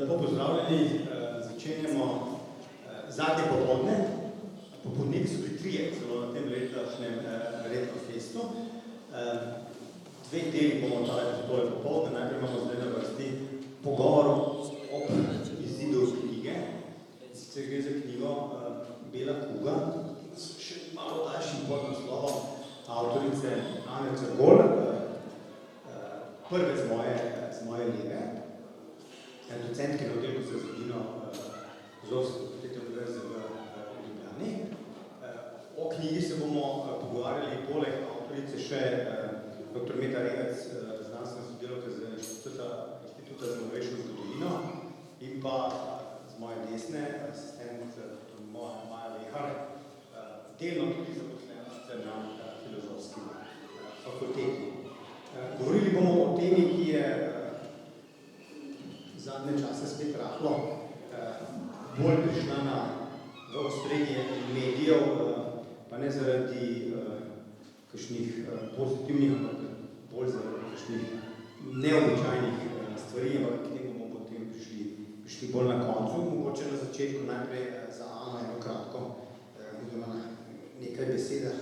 Lepo pozdravljeni, začenjamo zadnje popoldne. Popoldnevi so bili trije, celo na tem letošnjem Retro-festu. Dve deli bomo tole popoldne. Najprej imamo zdaj na vrsti pogovor ob izidu knjige. Sicer gre za knjigo Bela kuga, s še malo daljšim podnaslovom avtorice Ane Crgol, prve z moje leve, docentke na oddelku za zgodovino Filozofske fakultete Univerze v Ljubljani. O knjigi se bomo pogovarjali poleg avtorice še dr. Meta Remec, znanstvena sodelavka z Inštituta za novejšo zgodovino in pa z moje desne asistent dr. Maja Lehar, delno tudi zaposlena na Filozofski fakulteti. Govorili bomo o temi, ki je zadnje čase spet rahlo bolj prišla v ospredje medijev, pa ne zaradi kakšnih pozitivnih, ampak bolj zaradi kakšnih neobičajnih stvari, ampak k temu bomo potem prišli bolj na koncu. Mogoče na začetku najprej za Ano eno kratko, oziroma nekaj besedah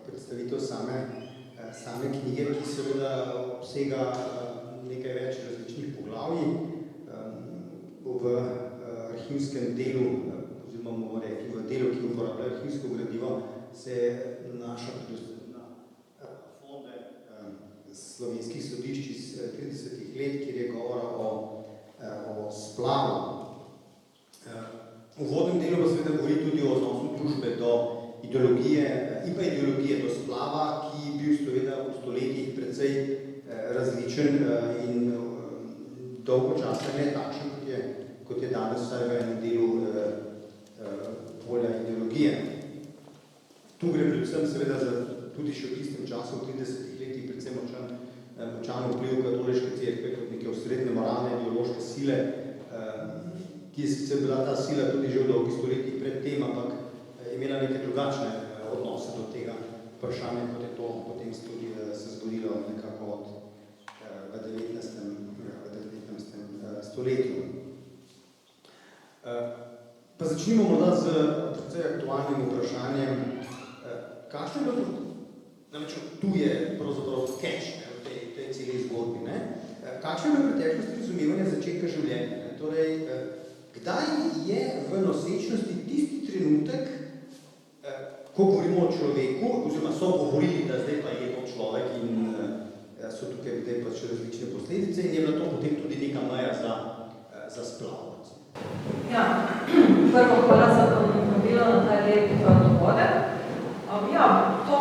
predstavitev same knjige, ki seveda obsega nekaj več različnih poglavij. V arhivskem delu, oziroma bomo rekli v delu, ki uporablja arhivsko gradivo, se nanaša predvsem na fonde slovenskih sodišč iz 30 let, kjer je govora o splavu. V uvodnem delu pa seveda govori tudi o odnosu družbe do ideologije in pa ideologije do splava, ki je bil seveda v stoletjih precej različen in dolgo časa ne takšen, kot je danes vsaj v enem delu polja ideologije. Tu gre predvsem seveda tudi še v tistem času, v 30 letih, predvsem močan vpliv katoliške cerkve kot neke osrednje moralne ideološke sile, ki je sicer bila ta sila tudi že v dolgih stoletjih pred tem, ampak je imela neke drugačne odnose do tega vprašanja, kot je to potem tudi se zgodilo nekako v 19. stoletju. Pa začnimo morda z precej aktualnim vprašanjem, kakšno je bilo, namreč tu je pravzaprav catch v tej celi zgodbi, kakšno je bilo v preteklosti razumevanje začetka življenja? Torej, kdaj je v nosečnosti tisti trenutek, ko govorimo o človeku, oziroma so govorili, da zdaj pa je to človek in so tukaj zdaj pa še različne posledice in je bila to potem tudi neka meja za splav. Ja, prvo hvala za povabilo na ta lep dogodek. Ja, to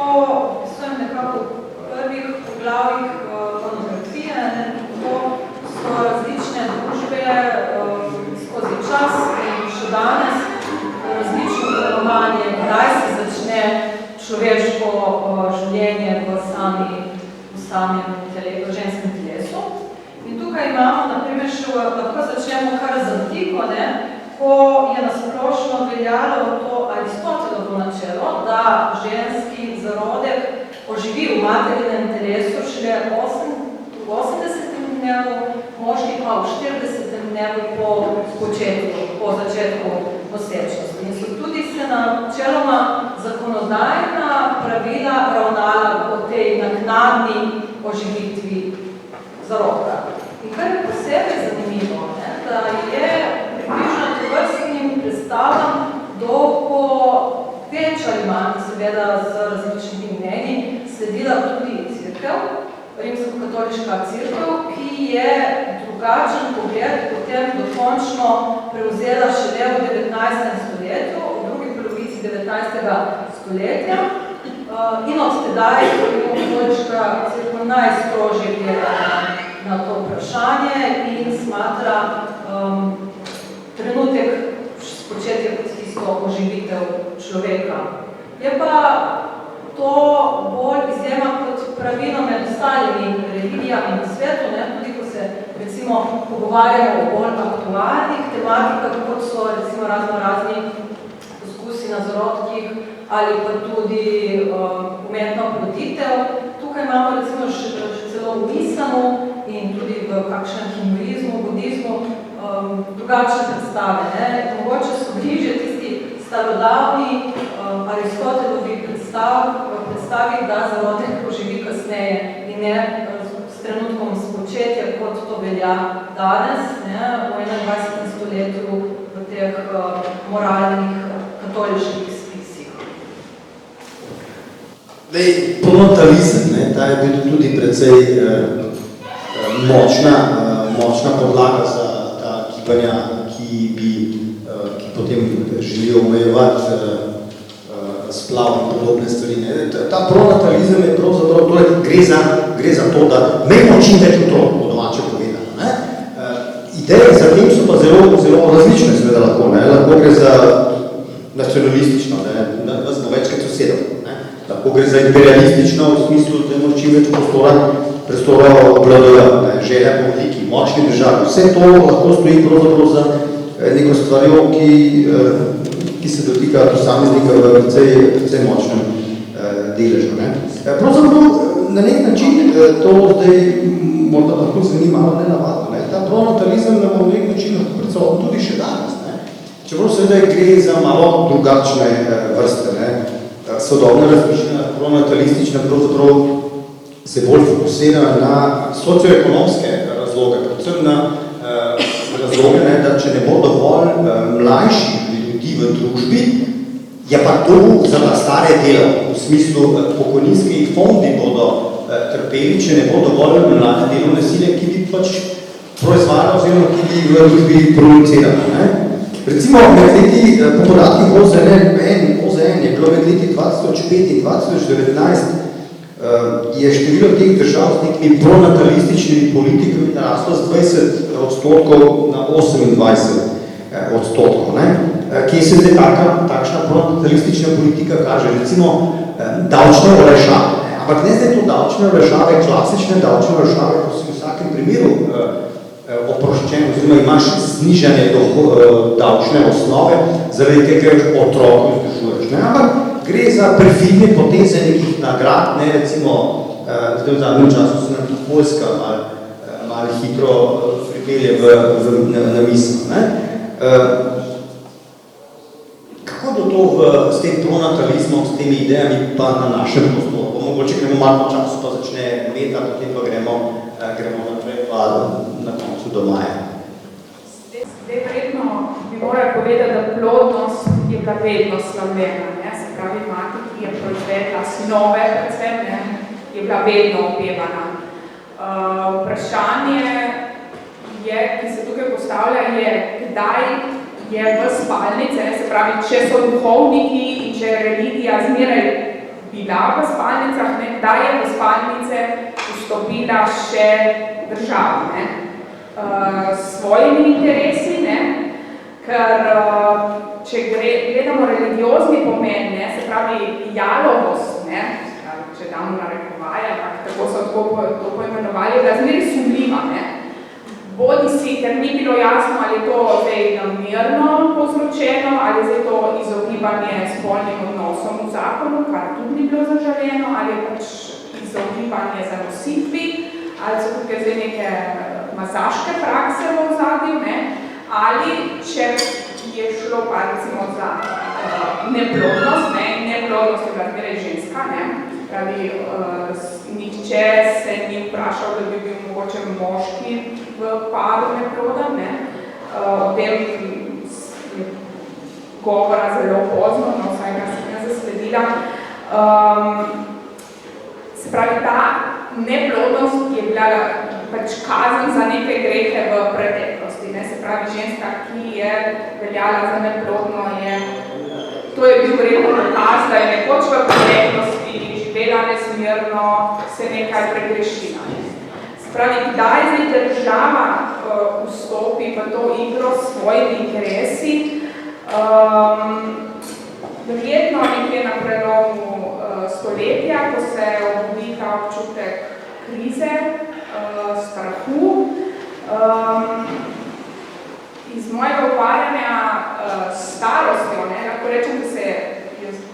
so nekako v prvih poglavjih monografije, to so različne družbe skozi čas in še danes različno delovanje, kdaj se začne človeško življenje v samem ženskem telesu. In tukaj imamo, naprimer, še lahko začnemo kar z antiko, ko je nasplošno veljalo to Aristotelovo načelo, da ženski zarodek oživi v materinem telesu šele v 80. dnevu, moški pa v 40. dnevu po začetku nosečnosti. In so tudi se načeloma zakonodajna pravila ravnala po tej naknadni oživitvi zarodka. In kar je posebej zanimivo, da je približno tovrstnim predstavam dolgo več ali manj, seveda z različnimi mnenji, sledila tudi cerkev, rimsko-katoliška cerkev, ki je drugačen pogled potem dokončno prevzela šele v 19. stoletju, v drugi polovici 19. stoletja. In od tedaj je rimsko-katoliška cerkev najstrožje gleda na to vprašanje in smatra trenutek spočetja kot tisto oživitev človeka. Je pa to bolj izjema kot pravilo med ostalimi religijami na svetu, tudi ko se recimo pogovarjamo o bolj aktualnih tematikah, kot so recimo razni poskusi na zarodkih ali pa tudi umetna oploditev. Tukaj imamo recimo še celo v islamu in tudi v kakšnem drugačne predstave. Ne? Mogoče so bliže tisti starodavni Aristotelovi predstavi, da zarodek poživi kasneje in ne s trenutkom spočetja, kot to velja danes, ne? V 21. stoletju v teh moralnih katoliških spisih. Pronatalizem, ta je bil tudi precej močna podlaga za ta gibanja, ki potem želijo omejevati splav in podobne stvari. Ta pronatalizem je pravzaprav, gre za to, da imamo čim več otrok, po domače povedano. Ideje za tem so pa zelo različne, seveda lahko. Lahko gre za nacionalistično, da smo večkrat sosedov. Lahko gre za imperialistično v smislu, da imamo čim več prostora obvladovati, želja po veliki, močni državi. Vse to lahko stoji pravzaprav za neko stvarjo, ki se dotika posameznika v precej močnem deležu. Pravzaprav na nek način to zdaj morda lahko zanima malo nenavadno. Ta pronatalizem nam v nek način lahko predstavljamo tudi še danes. Čeprav seveda gre za malo drugačne vrste. Sodobna razmišljanja, pronatalistična, pravzaprav se bolj fokusira na socioekonomske razloge, predvsem na razloge, da če ne bo dovolj mlajših ljudi v družbi, je pa to za ta stare delo. V smislu pokojninski fondi bodo trpeli, če ne bo dovolj mlade delovne sile, ki bi pač proizvajala oziroma ki bi v družbi producirala. Recimo, med leti, po podatkih OZN je bilo med leti 2005 in 2019 je število teh držav z nekimi pronatalističnimi politikami naraslo z 20% na 28%. Kje se zdaj takšna pronatalistična politika kaže? Recimo, davčne olajšave. Ampak ne zdaj to davčne olajšave, klasične davčne olajšave, ko si v vsakem primeru oproščen, oziroma imaš znižanje davčne osnove, zaradi tega otroku vzdržuješ. Ampak gre za perfidne poteze nekih nagrad, recimo, zdaj v zadnjem času se nam tudi Poljska malo hitro pripelje na misel. Kako je to s tem pronatalizmom, s temi idejami pa na našem prostoru? Mogoče gremo malo času, pa začne meta, potem pa gremo naprej, pa na koncu do maja. Zdaj verjetno bi morali povedati, da plodnost je bila vedno slavljena. Se pravi, mati, ki je proizvedla sinove, predvsem, je bila vedno opevana. Vprašanje, ki se tukaj postavlja, je, kdaj je v spalnice, se pravi, če so duhovniki in če je religija zmeraj bila v spalnicah, kdaj je v spalnice vstopila še država. S svojimi interesi, ker če gledamo religiozni pomen, se pravi jalovost, če damo narekovaje, tako so to poimenovali, razmeri sumljiva. Bodi si, ker ni bilo jasno, ali je to zdaj namerno povzročeno, ali je to izogibanje spolnim odnosom v zakonu, kar tudi ni bilo zaželeno, ali je pač izogibanje zanositvi, ali so tukaj zdaj neke masaške prakse v ozadju, ali če je šlo pa recimo za neplodnost, neplodnost je bila zmeraj ženska, pravi, nihče se ni vprašal, da bi bil mogoče moški v paru neplodan, o tem je govora zelo pozno, vsaj kar sem jaz zasledila. Se pravi, ta neplodnost je bila pač kazen za neke grehe v preteklosti. Se pravi, ženska, ki je veljala za neplodno, to je bil verjetno dokaz, da je nekoč v preteklosti živela nesmirno, se nekaj pregrešila. Se pravi, kdaj zdaj država vstopi v to igro s svojimi interesi, verjetno nekje na prelomu stoletja, ko se obudi ta občutek krize, strahu. Iz mojega ukvarjanja s starostjo, lahko rečem, da se je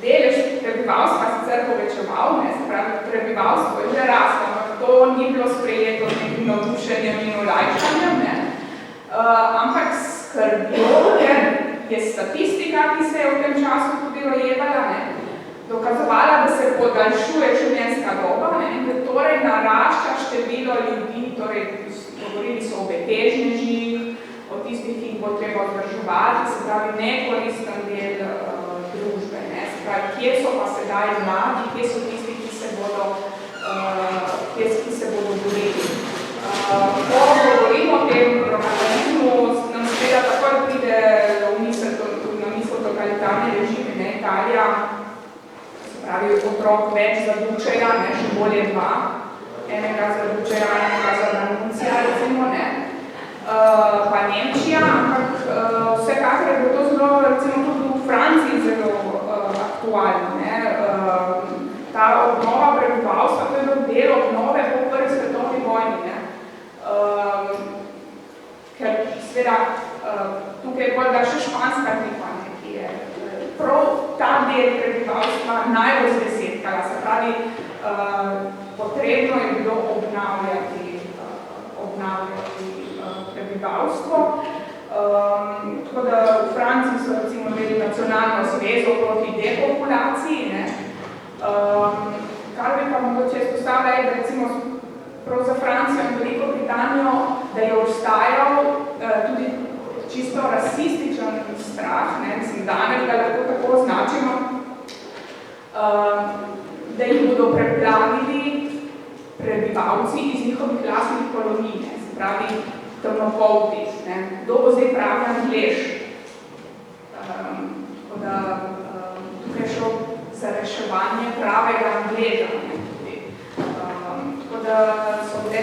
delež prebivalstva sicer povečeval, se pravi, prebivalstvo je že raslo, ampak to ni bilo sprejeto z nekim navdušenjem in olajšanjem. ampak skrbijo, ker je statistika, ki se je v tem času tudi rojevala, dokazovala, da se podaljšuje življenjska doba, da torej narašča število ljudi, torej govorili so o betežnežih, o tistih, ki jih bo treba vzdrževati, se pravi nekoristen del družbe, se pravi, kje so pa sedaj mladi, kje so tisti, ki se bodo borili. Ko govorimo o tem pronatalizmu, nam seveda takoj pride na misel totalitarne režime, Italija, se pravi, otrok več zadučeja, še bolje dva, enega zadučeja, enega za Danuncija, recimo, pa Nemčija, ampak vsekakor je bilo to zelo, recimo tudi v Franciji zelo aktualno, ta obnova prebivalstva, to je bilo del obnove po prvi svetovni vojni, ker seveda tukaj je bolj da še španska tripa, ki je prav ta del prebivalstva najbolj zdesetkala, se pravi, potrebno je bilo obnavljati prebivalstvo. Tako da v Franciji so recimo imeli nacionalno zvezo proti depopulaciji, kar bi pa mogoče izpostavila je, da recimo prav za Francijo in Veliko Britanijo, da je obstajal tudi čisto rasističen strah, mislim, danes ga lahko tako označimo, da jih bodo preplavili prebivalci iz njihovih lastnih kolonij, se pravi temnopolti, kdo bo zdaj pravi Anglež. Tako da tukaj je šlo za reševanje pravega Angleža. Tako da so te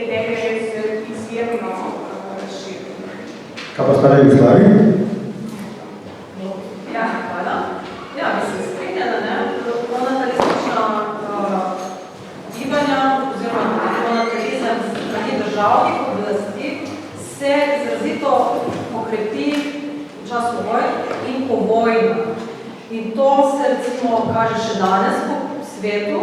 ideje izjemno razširjene. Kaj pa stara Jugoslavija? Ja, hvala. Ja, mislim, strinjala, pronatalistična gibanja oziroma pronatalizem strani državnih oblasti se izrazito okrepi v času vojn in po vojni. In to se recimo kaže še danes po svetu.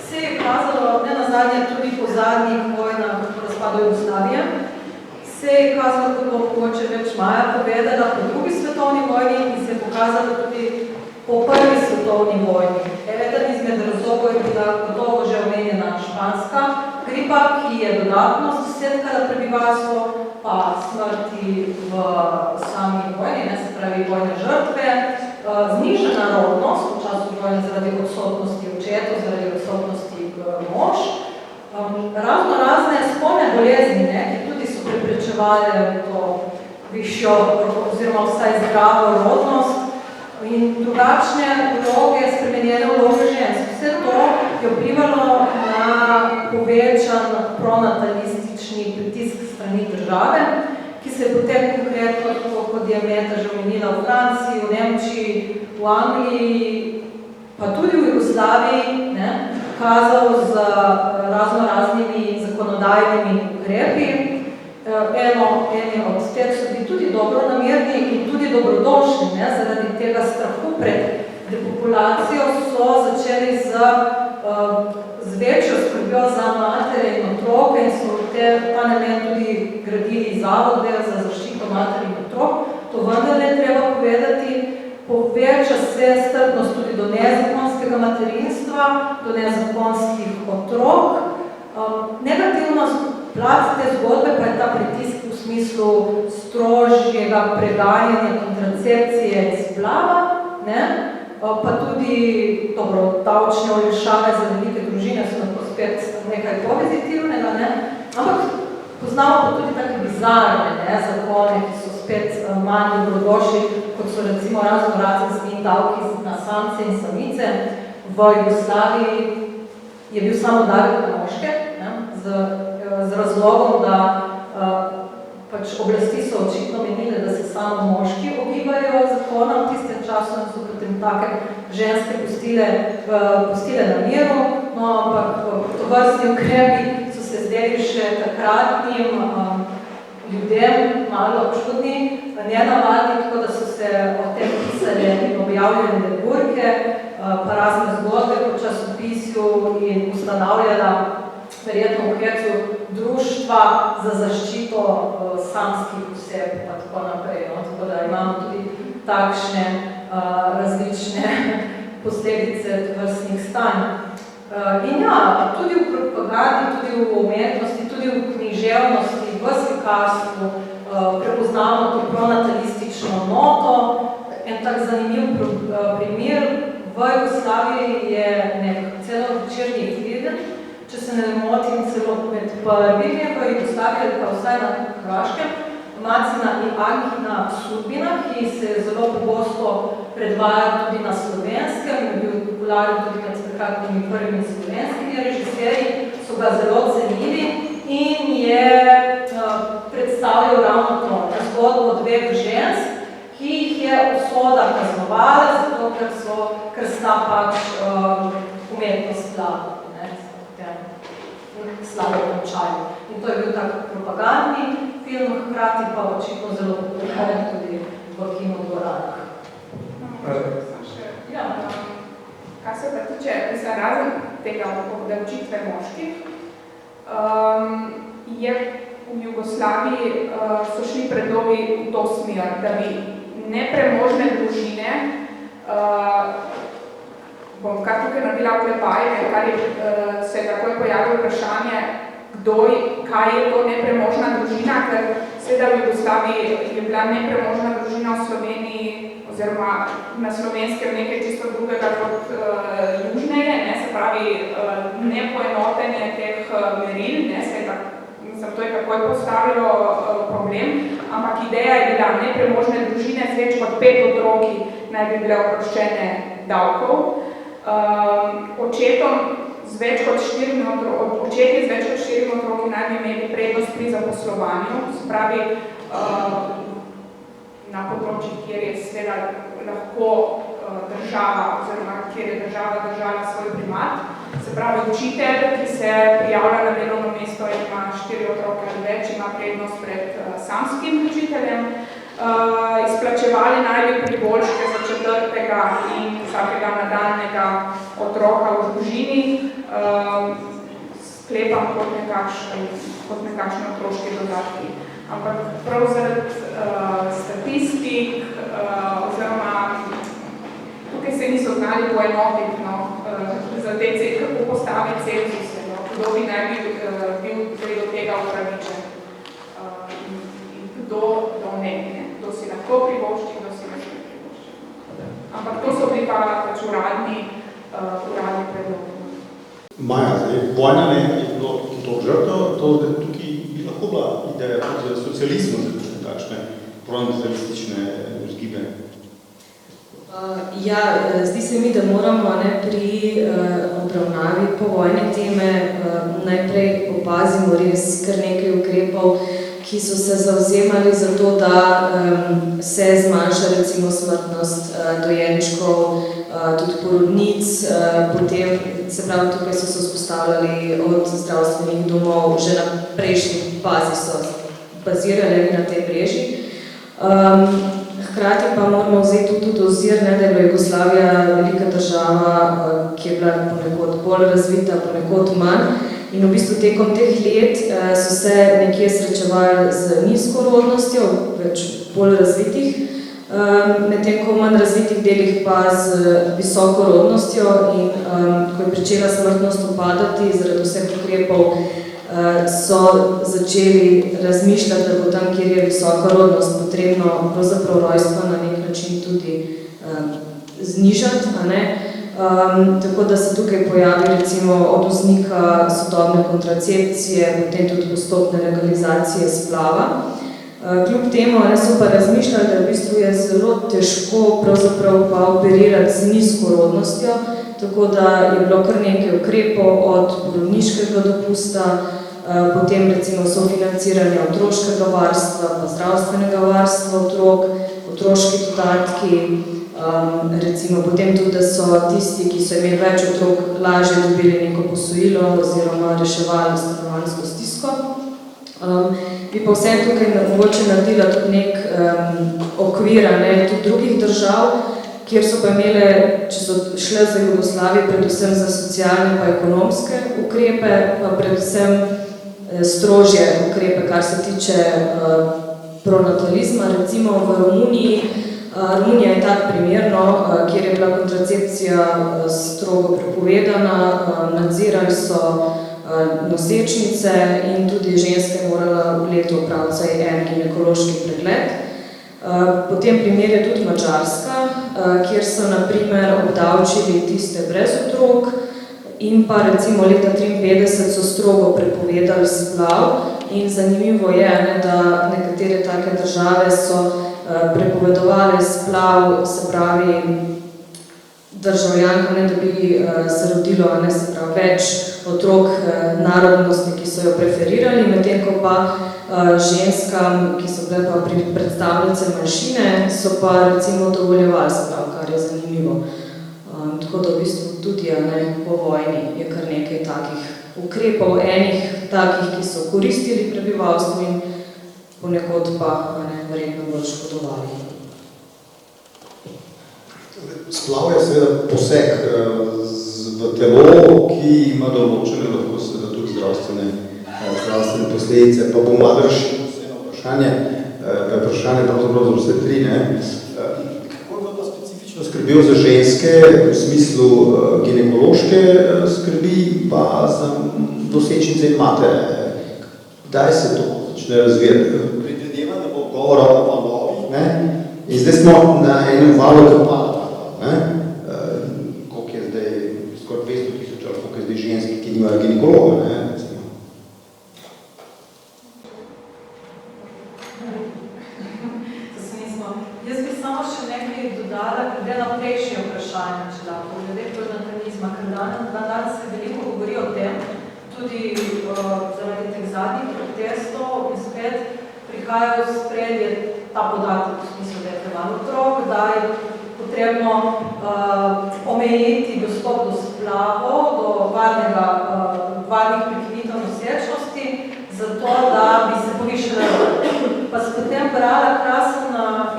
Se je kazalo, ne nazadnje tudi po zadnjih vojnah po razpadu Jugoslavije, se je kazalo, kot bo mogoče več Maja povedala, po drugi svetovni vojni in se je pokazalo tudi po prvi svetovni vojni. Eden izmed razlogov je bila gotovo že omenjena španska gripa, ki je dodatno zasedkala prebivalstvo, pa smrti v sami vojni, se pravi vojne žrtve, znižana rodnost v času vojne zaradi odsotnosti očetov, zaradi odsotnosti mož, razne spolne bolezni, ki tudi so preprečevale to višjo oziroma vsaj zdravo rodnost in drugačne vloge, spremenjene vloge žensk. Vse to je vplivalo na povečan pronatalistični pritisk strani države, ki se je potem konkretno, kot je Meta že omenila, v Franciji, v Nemčiji, v Angliji, pa tudi v Jugoslaviji, kazal z raznoraznimi zakonodajnimi ukrepi. Eni od teh so bili tudi dobronamerni in tudi dobrodošli, zaradi tega strahu pred depopulacijo so začeli z večjo skrbjo za matere in otroke in so ta namen tudi gradili zavode za zaščito mater in otrok. To vendarle je treba povedati, poveča se strpnost tudi do nezakonskega materinstva, do nezakonskih otrok. Negativno plat te zgodbe pa je ta pritisk v smislu strožjega preganjanja kontracepcije in splava, pa tudi davčne olajšave za velike družine so lahko spet nekaj pozitivnega, ampak poznamo pa tudi take bizarne zakone, ki so spet manj dobrodošli, kot so recimo raznorazni davki na samce in samice. V Jugoslaviji je bil samo davek na moške, z razlogom, da pač oblasti so očitno menile, da se samo moški ogibajo zakona v tistem času in so potem take ženske pustile na miru, no ampak tovrstni ukrepi so se zdeli še takratnim ljudem malo čudni, nenavadni, tako da so se o tem pisali in objavljali leburke, pa razne zgodbe po časopisju in ustanavljala verjetno v okviru društva pa za zaščito samskih oseb pa tako naprej. No? Tako da imamo tudi takšne različne posledice tovrstnih stanj. In ja, tudi v propagandi, tudi v umetnosti, tudi v književnosti, v slikarstvu prepoznamo to pronatalistično noto. En tak zanimiv primer v Jugoslaviji je celo večerni film, če se ne motim, celo med prvimi v Jugoslaviji ali pa vsaj na Hrvaškem, Macina in Ankina sudbina, ki se zelo pogosto predvaja tudi na slovenskem, je bil popularen tudi med nekakvimi prvimi slovenskimi režiserji, so ga zelo cenili in je predstavljal ravno to zgodbo dveh žensk, ki jih je usoda kaznovala, zato ker sta pač umetnost slabo končali. In to je bil tak propagandni film, hkrati pa očitno zelo popularen tudi v kinodvoranah. Ja. Kar se pa tiče, razen tega obdavčitve moških, je v Jugoslaviji so šli predlogi v to smer, da bi nepremožne družine, bom kar tukaj naredila oklepaje, kar se je takoj pojavilo vprašanje, kaj je to nepremožna družina, ker seveda v Jugoslaviji je bila nepremožna družina v Sloveniji oziroma na Slovenskem nekaj čisto drugega kot južneje, se pravi nepoenotenje teh meril, to je takoj postavilo problem, ampak ideja je bila nepremožne družine z več kot 5 otroki naj bi bile oproščene davkov. Očetje z več kot 4 otroki naj bi imeli prednost pri zaposlovanju, se pravi na področjih, kjer je seveda lahko država oziroma kjer je država držala svoj primat. Se pravi, učitelj, ki se prijavlja na delovno mesto in ima 4 otroke ali več, ima prednost pred samskim učiteljem. Izplačevali naj bi priboljške za 4. in vsakega nadaljnjega otroka v družini, sklepam kot nekakšne otroške dodatki. Ampak prav zaradi statistik oziroma tukaj se niso znali poenotiti za te kako postaviti cenzuse, kdo bi naj bil do tega upravičen in kdo ne, kdo si lahko privošči, kdo si lahko privošči. Ampak to so bili pa pač uradni predlogi. Maja, vojna je bilo to žrtev, to tukaj bi lahko bila ideja tudi za socializmu, za takšne pronatalistične vzgibe. Ja, zdi se mi, da moramo pri obravnavi povojne teme najprej opazimo res kar nekaj ukrepov, ki so se zavzemali za to, da se zmanjša recimo smrtnost dojenčkov, tudi porodnic, potem se pravi tukaj so se vzpostavljali od zdravstvenih domov, že na prejšnji fazi so bazirali na tej mreži. Hkrati pa moramo vzeti tudi ozir, da je bila Jugoslavija velika država, ki je bila ponekod bolj razvita, ponekod manj. In v bistvu tekom teh let so se nekje srečevali z nizko rodnostjo, več bolj razvitih, medtem ko v manj razvitih delih pa z visoko rodnostjo in ko je pričela smrtnost upadati zaradi vseh ukrepov, so začeli razmišljati, da bo tam, kjer je visoka rodnost, potrebno pravzaprav rojstva na nek način tudi znižati, tako da se tukaj pojavi recimo od vznika sodobne kontracepcije, potem tudi postopne legalizacije splava. Kljub temu so pa razmišljali, da v bistvu je zelo težko pravzaprav pa operirati z nizko rodnostjo, tako da je bilo kar nekaj ukrepov od porodniškega dopusta, potem recimo sofinanciranja otroškega varstva, pa zdravstvenega varstva otrok, otroški dodatki, recimo potem tudi, da so tisti, ki so imeli več otrok, lažje dobili neko posojilo oziroma reševali stanovanjsko stisko. Bi pa vsem tukaj mogoče naredila tudi nek okvir tudi drugih držav, kjer so pa imele, če so šle za Jugoslavijo, predvsem za socialne pa ekonomske ukrepe, pa predvsem strožje ukrepe, kar se tiče pronatalizma. Recimo v Romuniji, Romunija je tak primer, kjer je bila kontracepcija strogo prepovedana, nadzirali so nosečnice in tudi ženske morala v letu opraviti vsaj en ginekološki pregled. Potem primer je tudi Madžarska, kjer so na primer obdavčili tiste brez otrok in pa recimo leta 1953 so strogo prepovedali splav in zanimivo je, da nekatere take države so prepovedovali splav, se pravi državljanka, da bi se rodilo, se pravi, več otrok narodnosti, ki so jo preferirali, medtem ko pa ženskam, ki so bile pa predstavnice manjšine, so pa recimo dovoljevali splav, kar je zanimivo. Tako da v bistvu tudi po vojni je kar nekaj takih ukrepov, enih takih, ki so koristili prebivalstvu in ponekod pa verjetno bolj škodovali. Splav je seveda poseg v telo, ki ima določene lahko seveda tudi zdravstvene posledice. Pa bom malo rešil vprašanje, pravzaprav za vse tri, kako je pa specifično skrbel za ženske v smislu ginekološke skrbi, pa za nosečnice in matere. Kdaj se to začne razvijati? Predvidevam, da bo govora o valovih, in zdaj smo na enem valu kapala. Koliko je zdaj, skoraj 200,000, ali koliko je zdaj ženski, ki nimajo ginekologa, recimo. Jaz bi samo še nekaj dodala, glede na prejšnje vprašanje, če lahko, glede pronatalizma, ker danes se veliko govori o tem, tudi zaradi teh zadnjih protestov in spet prihajajo spredje ta podatek, v smislu, da je premalo otrok, da je potrebno omejiti dostop do splavov, do varnih prekinitev nosečnosti, zato da bi se povišala. Pa sem potem brala krasen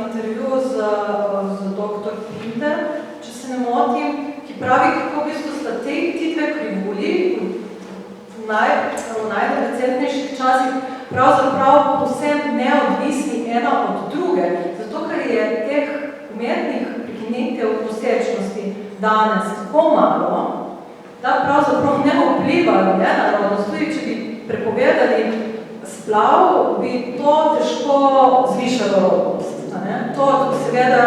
intervju z dr. Pinter, če se ne motim, ki pravi, kako v bistvu sta ti dve krivulji v najrecentnejših časih pravzaprav povsem neodvisni ena od druge, zato ker je teh umetnih prekinitev nosečnosti danes tako malo, da pravzaprav ne vplivajo na rodnost. Tudi če bi prepovedali splav, bi to težko zvišalo rodnost. To seveda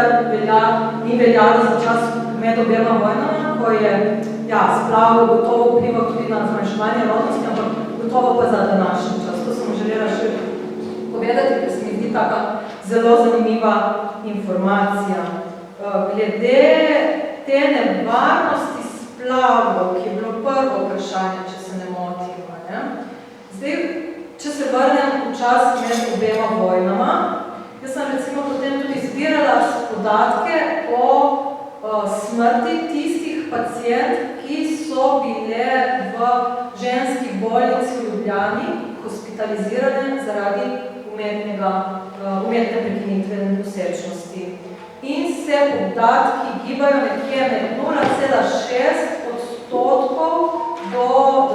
ni veljalo za čas med obema vojnama, ko je splav gotovo vplival tudi na zmanjševanje rodnosti, ampak gotovo pa za današnji čas. To sem želela še povedati, ker se mi zdi taka zelo zanimiva informacija. Glede te nevarnosti splavov, ki je bilo prvo vprašanje, če se ne motim. Zdaj, če se vrnem v čas med obema vojnama, jaz sem recimo potem tudi zbirala podatke o smrti tistih pacientk, ki so bile v ženski bolnici v Ljubljani hospitalizirane zaradi umetne prekinitve nosečnosti. In se podatki gibajo nekje med 0,6% do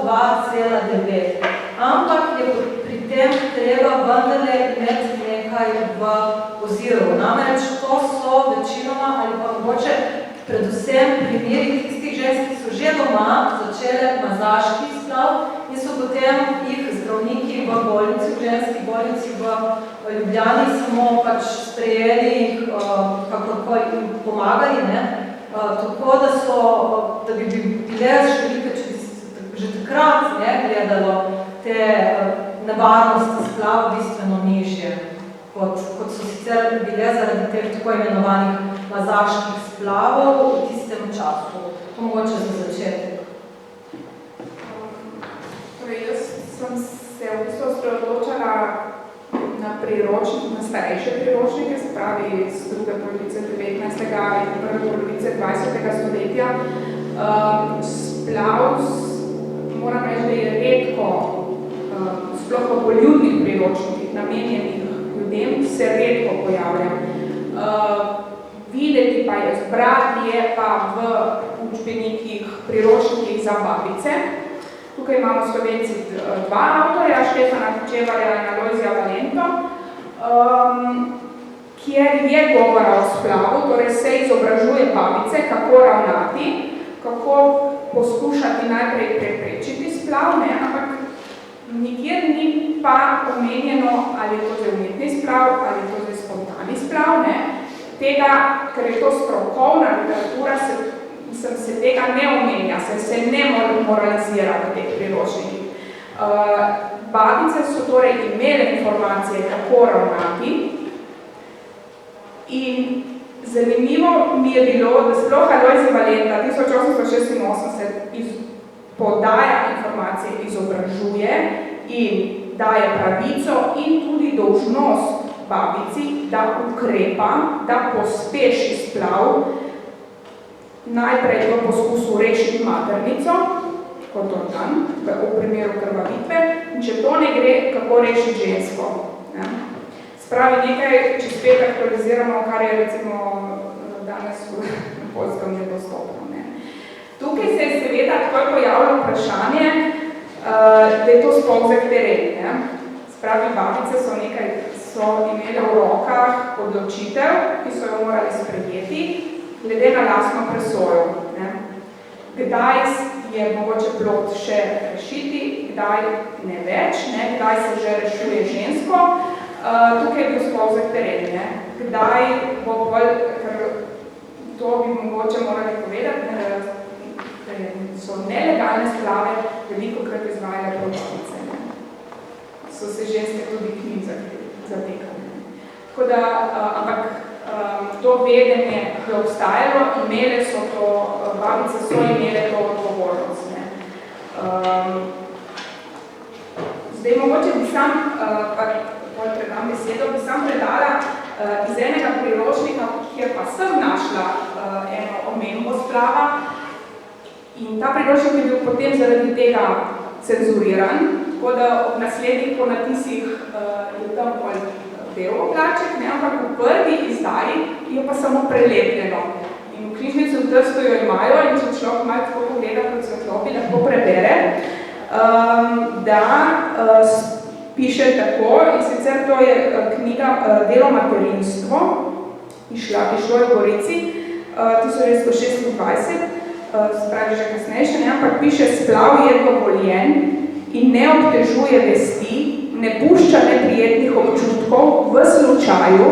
2,9%. Ampak je pri tem treba vendarle imeti nekaj v oziru. Namreč to so večinoma ali pa mogoče predvsem primeri tistih žensk, ki so že doma začele mazaški splav in so potem jih zdravniki v bolnici, v ženski bolnici v Ljubljani samo pač sprejeli, kakorkoli jim pomagali, tako da bi bile številke, če bi že takrat gledalo te nevarnosti splav bistveno nižje, kot so sicer bile zaradi teh tako imenovanih mazaških splavov v tistem času. To mogoče za začetek. Torej, jaz sem se v bistvu osredotočala na starejše priročnike, se pravi z druge polovice 19. in prve polovice 20. stoletja. Splav, moram reči, da je redko, sploh v poljudnih priročnikih, namenjenih ljudem, se redko pojavlja. Videti pa je, zbrati je pa v učbenikih, priročnikih za babice, Tukaj imamo Slovenci dva avtorja, Štefana Hočevarja in Alojzija Valento, kjer je govora o splavu, torej se izobražuje babice, kako ravnati, kako poskušati najprej preprečiti splav, ne, ampak nikjer ni pa omenjeno, ali je to zdaj umetni splav, ali je to zdaj spontani splav, ne. Tega, ker je to strokovna literatura, sem se tega ne omenja, se ne moralizira v teh priročnikih. Babice so torej imele informacije, kako ravnati, in zanimivo mi je bilo, da sploh Alojzij Valenta 1886 podaja informacije, izobražuje in daje pravico in tudi dolžnost babici, da ukrepa, da pospeši splav, najprej v poskusu rešiti maternico, kot organ, v primeru krvavitve, in če to ne gre, kako rešiti žensko. Ne? Spravi nekaj, če spet aktualiziramo, kar je recimo danes na Poljskem nedostopno. Ne? Tukaj se je seveda takoj pojavilo vprašanje, da je to sploh zahteren. Ne? Spravi, babice so imele v rokah odločitev, ki so jo morali sprejeti, glede na lastno presojo. Ne? Kdaj je mogoče plod še rešiti, kdaj ne več, ne? Kdaj se že rešuje žensko, tukaj je bil sploh zahteren. Kdaj bo bolj, ker to bi mogoče morali povedati, da so nelegalne splave veliko krat izvajale babice. So se ženske tudi k njim zatekale. Tako da, ampak to vedenje je obstajalo, imele so to, babice so imele to odgovornost. Ne. Zdaj, mogoče bi sam, predam besedo, bi sam predala iz enega priročnika, kjer pa sem našla eno omembo splava, in ta priročnik je bil potem zaradi tega cenzuriran, tako da ob naslednjih ponatisih je tam bel oblaček, ne, ampak v prvi izdaji je pa samo prelepljeno. In v knjižnici v Trstu jo imajo in če človek malo tako pogleda kot svetlobi, lahko prebere, da piše tako, in sicer to je knjiga Delo materinstvo, išlo je v Gorici 1926, spravi že kasnejše, ne, ampak piše: splav je dovoljen in ne obtežuje vesti, ne pušča neprijetnih občutkov v slučaju,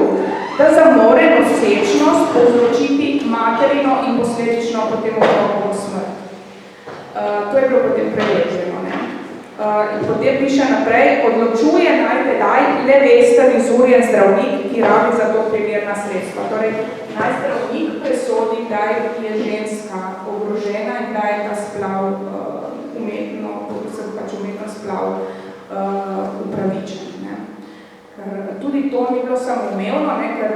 da zamore nosečnost povzročiti materino in posledično potem otrokovo smrt. To je bilo potem prelepljeno. In potem piše naprej: odločuje naj tedaj le vesten izurjen zdravnik, ki rabi za to primerna sredstva. Torej, naj zdravnik presodi, kdaj je ženska ogrožena in kdaj je ta splav umetno splav upravičen. Tudi to ni bilo samoumevno, ker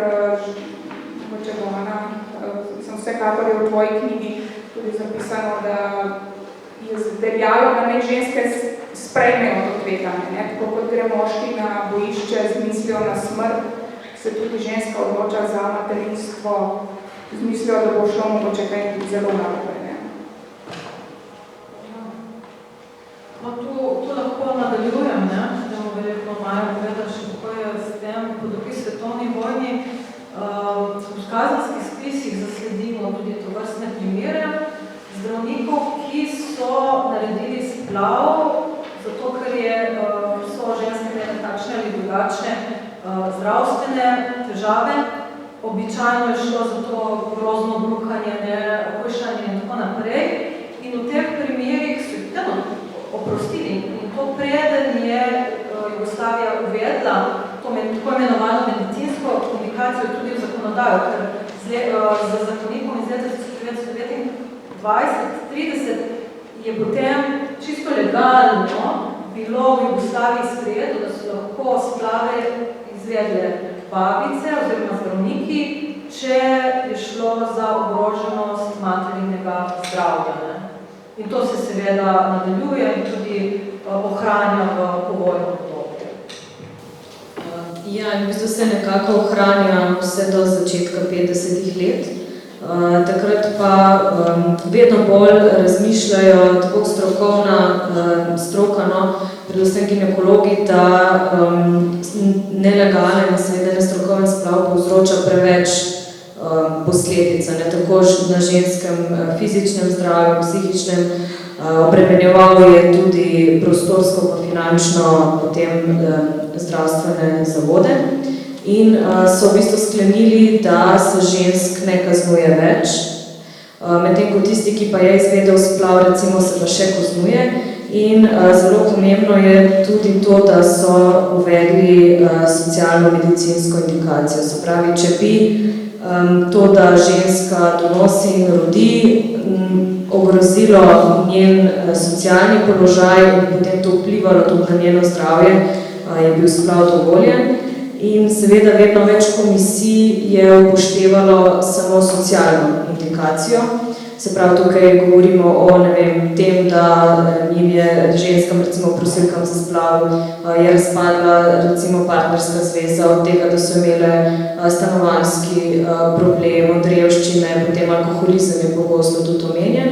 sem vsekakor je v tvoji knjigi tudi zapisano, da je veljalo, da ne ženske sprejmejo to tveganje. Tako kot gre moški na bojišče z mislijo na smrt, se tudi ženska odloča za materinstvo z mislijo, da bo šlo mogoče kaj zelo narobe. Tu lahko nadaljujem, ne? Da bomo verjetno Maja povedala še kako je s tem po drugi svetovni vojni. V kazenskih spisih zasledimo tudi tovrstne primere zdravnikov, ki so naredili splav, zato ker so ženske imele takšne ali drugačne zdravstvene težave. Običajno je šlo za to grozno bruhanje, okojšanje in tako naprej. In v teh primerih so jih oprostili. In to preden je Jugoslavija uvedla to tako imenovano medicinsko komunikacijo tudi v zakonodajo, ker z zakonikom iz leta 1929-30 je potem čisto legalno bilo v Jugoslaviji sprejeto, da so lahko splave izvedle babice oziroma zdravniki, če je šlo za ogroženost materinega zdravja. In to se seveda nadaljuje in tudi ohranja v povojnem obdobju. Ja, in v bistvu se nekako ohranja vse do začetka 50. let. Takrat pa vedno bolj razmišljajo tako strokovna stroka, predvsem ginekologi, da nelegalen, seveda nestrokoven splav povzroča preveč posledic, ne tako na ženskem fizičnem zdravju, psihičnem, obremenjeval je tudi prostorsko pa finančno potem zdravstvene zavode. In so v bistvu sklenili, da se žensk ne kaznuje več, medtem ko tisti, ki pa je izvedel splav, recimo se pa še kaznuje. In zelo pomembno je tudi to, da so uvedli socialno-medicinsko indikacijo. Se pravi, če bi to, da ženska donosi in rodi, ogrozilo njen socialni položaj in potem to vplivalo tudi na njeno zdravje, je bil splav dovoljen. In seveda vedno več komisij je upoštevalo samo socialno indikacijo. Se pravi, tukaj govorimo o tem, da njim je ženskam, recimo prosilkam za splav, je razpadla recimo partnerska zveza od tega, da so imele stanovanjski problem, od revščine, potem alkoholizem je pogosto tudi omenjen.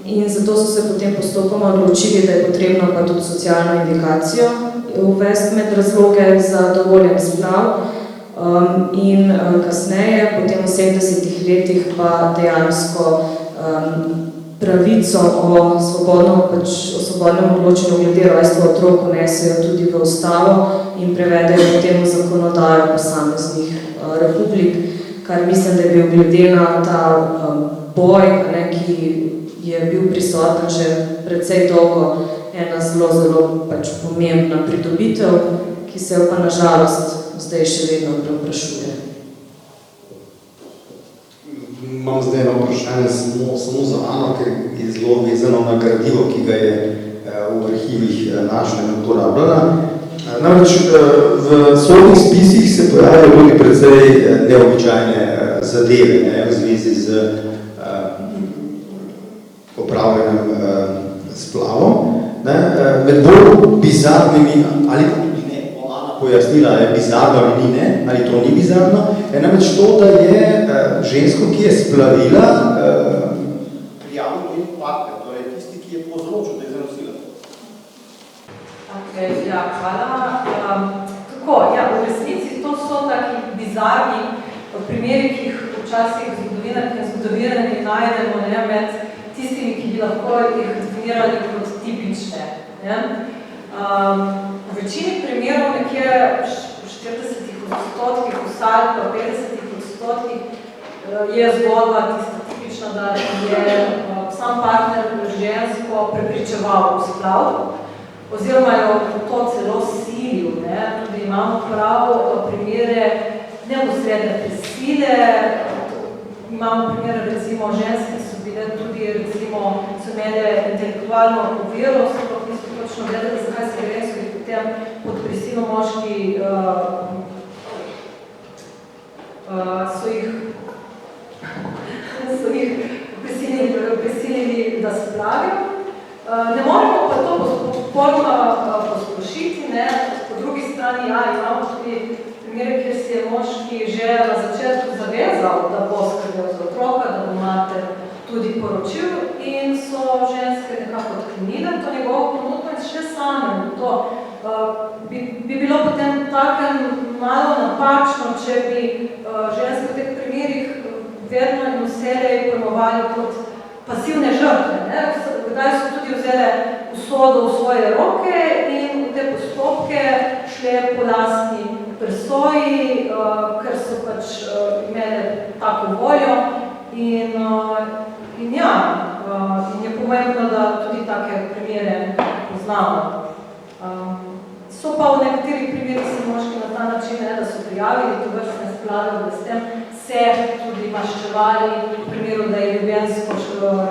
In zato so se potem postopoma odločili, da je potrebno pa tudi socialno indikacijo uvesti med razloge za dovoljen splav. In kasneje, potem v 70 letih pa dejansko pravico o svobodnem odločenju glede rojstva otrok vnesejo tudi v ustavo in prevedejo potem v zakonodajo posameznih republik, kar mislim, da je bil glede na ta boj, ki je bil prisoten že precej dolgo, ena zelo pomembna pridobitev, ki se jo pa nažalost zdaj še vedno preoprašuje. Imam zdaj eno vprašanje samo za Ano, ker je zelo vezano na gradivo, ki ga je v arhivih našla in uporabljala. Namreč v sodnih spisih se pojavljajo tudi precej neobičajne zadeve v zvezi z opravljanjem splavom. Med bolj bizarnimi, ali tudi ne, Ana pojasnila, je bizarno ali ni, ali to ni bizarno, je namreč to, da je žensko, ki je splavila, prijavil njen partner, torej tisti, ki je povzročil, da je zanosila. Hvala. Tako, v resnici to so taki bizarni primeri, ki jih včasih zgodovinarji najdemo med tistimi, ki bi lahko jih definirali kot tipične. V večini primerov nekje v 40% vsaj pa 50% je zgodba tista tipična, da je sam partner žensko prepričeval v splav, oziroma jo to celo silil. Tudi imamo prav primere neposredne prisile, imamo primere recimo ženske, so bile tudi recimo, so imele intelektualno oviro, sploh niso točno gledali, zakaj se gre, so jih potem pod prisilo moški so jih prisilili, da se plavijo. Ne moremo pa to popolnoma posplošiti, po drugi strani imamo tudi primere, kjer se je moški že na začetku zavezal, da bo skrbel za otroka, da bo mater tudi poročil in so ženske nekako odklenile to njegovo ponudbo in šle same v to. Bi bilo potem takem malo napačno, če bi ženske v teh primerih vedno in vselej pojmovali kot pasivne žrtve. Kdaj so tudi vzele usodo v svoje roke in v te postopke šle po lastni presoji, ker so pač imele tako voljo in je pomembno, da tudi take primere poznamo. So pa v nekaterih primerih se moški na ta način, da so prijavili to vrstne splave, da s tem se tudi maščevali v primeru, da je ljubljensko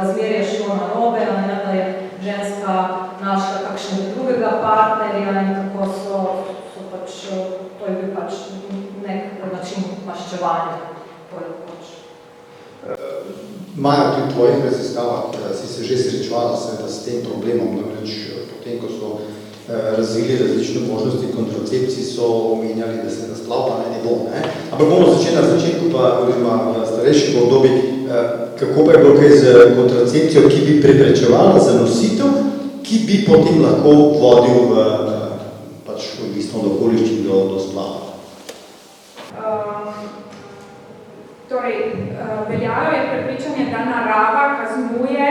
razmerje šlo narobe, da je ženska našla kakšnega drugega partnerja in tako so pač, to je bil pač nek način maščevanja. Maja, tudi v tvojih raziskavah si se že srečevala s tem problemom, namreč potem, ko so razvili različne možnosti kontracepcij, so omenjali, da se nasplav pa ne bo. Ampak bomo začeli na začetku, pa oziroma v starejših obdobjih, kako pa je bilo kaj z kontracepcijo, ki bi preprečevala zanositev, ki bi potem lahko vodil v pač odvisno od okoliščin do splava. Torej, veljalo je prepričanje, da narava kaznuje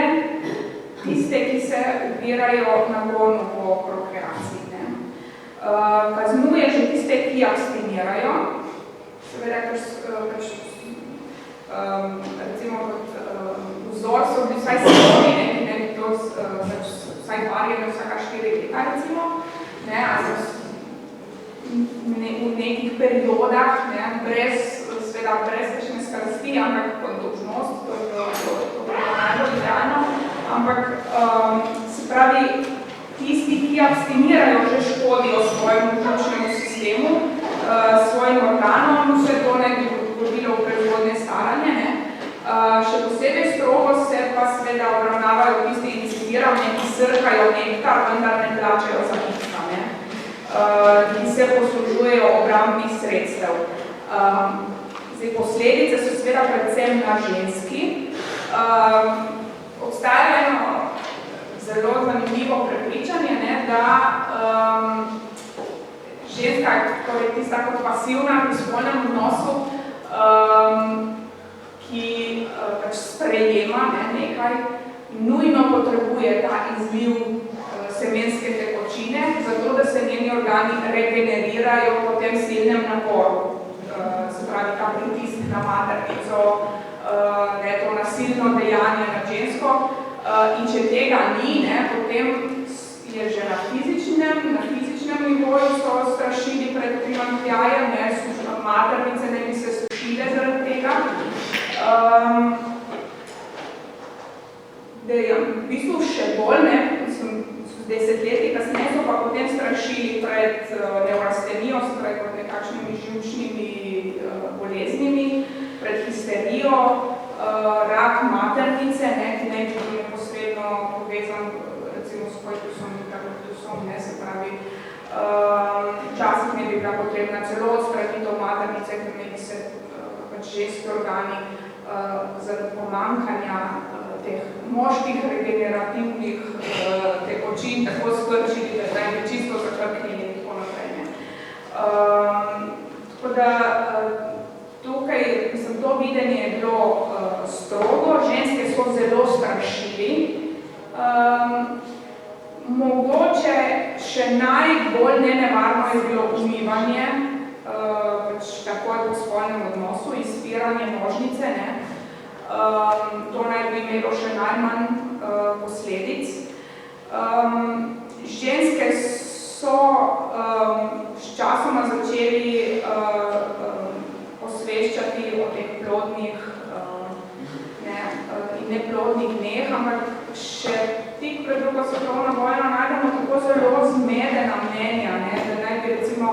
tiste, ki se upirajo nagonu po prokreaciji. Kaznuje že tiste, ki abstinirajo, seveda, recimo kot vzor so bili vsaj sami, ki ne bi to vsaj varjeno vsaka 4 leta, recimo, ali v nekih periodah, brez kakšne strasti, ampak kot dolžnost, to je bilo najbolj idealno, ampak se pravi, tisti, ki abstinirajo, že škodijo svojemu žučnemu sistemu, svojim organom, vse to ne bi vodilo v proizvodne staranje. Še posebej strogo se pa seveda obravnavajo tisti incidirane, ki srkajo nektar, vendar ne plačajo za nekta, ki se poslužujejo obrambnih sredstev. Posledice so seveda predvsem na ženski. Obstaja eno zelo zanimivo prepričanje, da ženska, torej tista kot pasivna pri spolnem odnosu, ki pač sprejema nekaj, nujno potrebuje ta izliv semenske tekočine, zato da se njeni organi regenerirajo po tem silnem naporu. Se pravi, ta pritisk na maternico, to nasilno dejanje na žensko. In če tega ni, potem je že na fizičnem nivoju so strašili pred primanjkljajem, maternice ne bi se sušile zaradi tega. V bistvu še bolj, desetletji kasneje so pa potem strašili pred neurastenijo, se pravi kot nekakšnimi živčnimi boleznimi, pred histerijo, rak maternice, ki ne bi bil neposredno povezan recimo s koitusom in kakotusom, se pravi, včasih ne bi bila potrebna celo odstranitev maternice, ker ne bi se ženski organi zaradi pomanjkanja teh moških regenerativnih tekočin tako skrčili, da zdaj bi čisto zakrknili in tako naprej. Tako da tukaj, to videnje je bilo strogo, ženske so zelo strašili. Mogoče še najbolj nenevarno je bilo umivanje, takoj v spolnem odnosu, izpiranje nožnice, to naj bi imelo še najmanj posledic. Ženske so sčasoma začeli osveščati o teh plodnih in neplodnih dneh, ampak še tik pred drugo svetovno vojno najdemo tako zelo zmedena mnenja, da naj bi recimo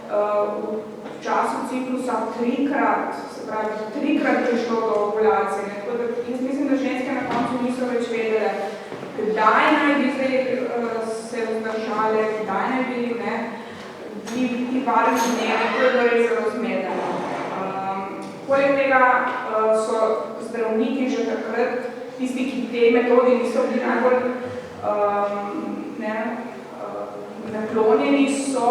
v času ciklusa trikrat prišlo do ovulacije. Jaz mislim, da ženske na koncu niso več vedele, kdaj naj bi se vzdržale, kdaj naj bi ti varni dnevi, to je bilo res zelo zmedeno. Poleg tega so zdravniki že takrat, tisti, ki te metodi niso bili najbolj naklonjeni, so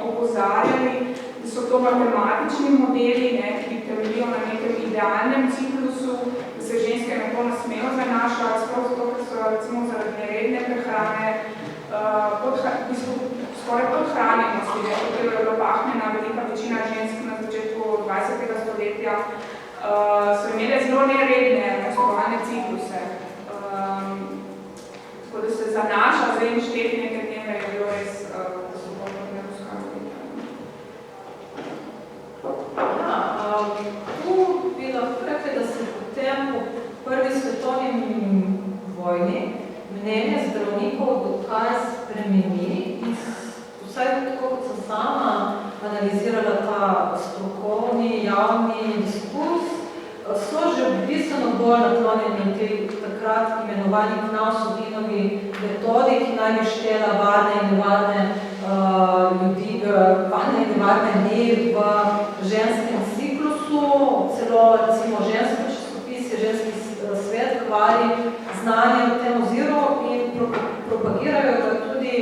opozarjali, da so to matematični modeli, ki temeljijo na nekem idealnem ciklusu, da se ženske na to ne smejo zanašati, sploh zato, ker so recimo zaradi neredne prehrane, skoraj podhranjenosti, katero je bila pahnjena velika večina žensk na začetku 20. stoletja, so imele zelo neredne menstrualne cikluse. Tako da se zanaša za en šteti nekaj dneve je bilo res svobodno neruskano. Tu bi lahko rekli, da se potem po prvi svetovni vojni mnenje zdravnikov dokaj spremeni in vsaj tako, kot sem sama analizirala ta strokovni, javni diskurs, so že bistveno bolj naklonjeni tej takrat imenovani Knausovinovi metodi, ki naj bi štela varne in nevarne ljudi, vanje in varne ni v ženskem ciklusu, celo recimo ženski časopis, ženski svet hvali znanje v tem oziru in propagirajo ga tudi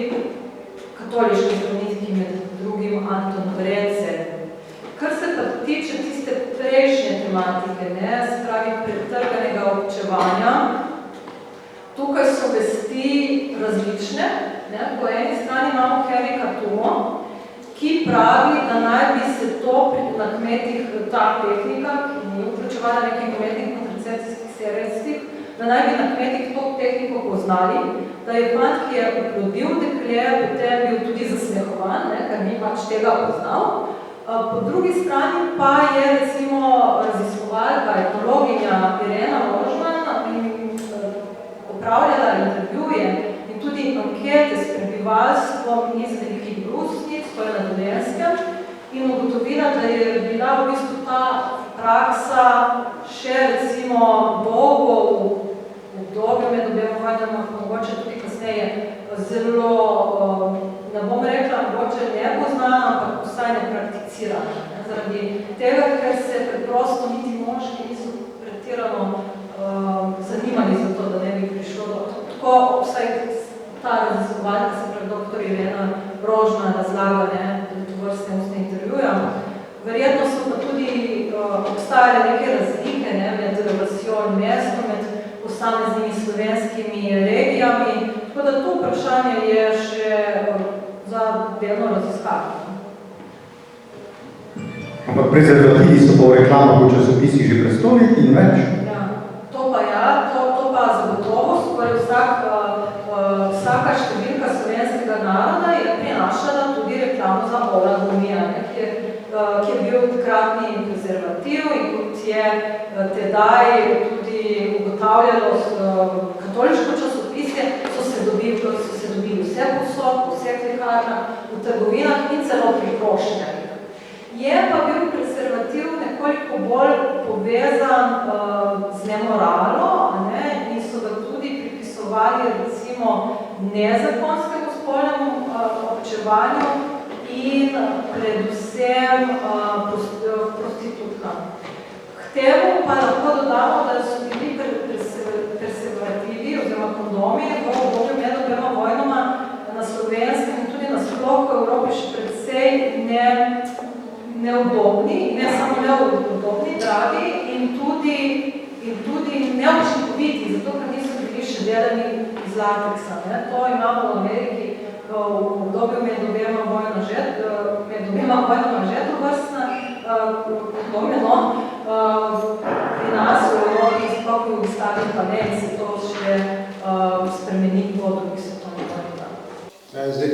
katoliški zdravniki, med drugim Anton Brence. Kar se pa tiče tiste prejšnje tematike, se pravi pretrganega občevanja, tukaj so vesti različne. Po eni strani imamo Henrika Tumo, ki pravi, da naj bi se to na kmetih, ta tehnika, ki ni vključevala nekih kmetnih kontracepcijskih sredstev, da naj bi na kmetih to tehniko poznali, da je fant, ki je oplodil dekle, potem bil tudi zasmehovan, ker ni pač tega poznal. Po drugi strani pa je recimo raziskovalka, etnologinja Irena Rožman opravljala intervjuje in tudi ankete s prebivalstvom iz Velikih Brusnic, to je na Dolenjskem, in ugotovila, da je bila v bistvu ta praksa še recimo dolgo v obdobju med obema vojnama, mogoče tudi kasneje zelo, ne bom rekla, mogoče nepoznana, ampak vsaj neprakticirana. Zaradi tega, ker se preprosto niti moški niso pretirano zanimali za to, da ne bi prišlo do. Tako vsaj ta raziskovalka, se pravi dr. Irena Rožman razlaga, vrste ustne intervjuje, ampak verjetno so pa tudi obstajale neke razlike med vasjo in mestom, med posameznimi slovenskimi regijami, tako da to vprašanje je še za delno raziskati. Ampak prezervativi so pa v reklamah v časopisih že prestoli in več? Ja, to pa zagotovo, skoraj vsaka številka slovenskega naroda je prinašala tudi reklamo za Ola-Gumija, ki je bil takratni prezervativ in kot je tedaj tudi ugotavljalo katoliško časopisje, so se dobili vse posod, v vseh lekarnah, v trgovinah in celo pri poštarjih. Je pa bil prezervativ nekoliko bolj povezan z nemoralo, in so ga tudi pripisovali recimo nezakonskemu spolnemu občevanju in predvsem prostitutkam. K temu pa lahko dodamo, da so bili prezervativi oziroma kondomi v obdobju med obema vojnama na Slovenskem in tudi nasploh v Evropi še precej neudobni, ne samo neudobni, dragi in tudi neučinkoviti, zato ker niso bili še delani iz lateksa. To imamo v Ameriki v obdobju med obema vojnama že tovrstna domeno. Pri nas v Evropi sploh v Jugoslaviji pa ne, se to še spremeni po drugi svetovni vojni. Zdaj,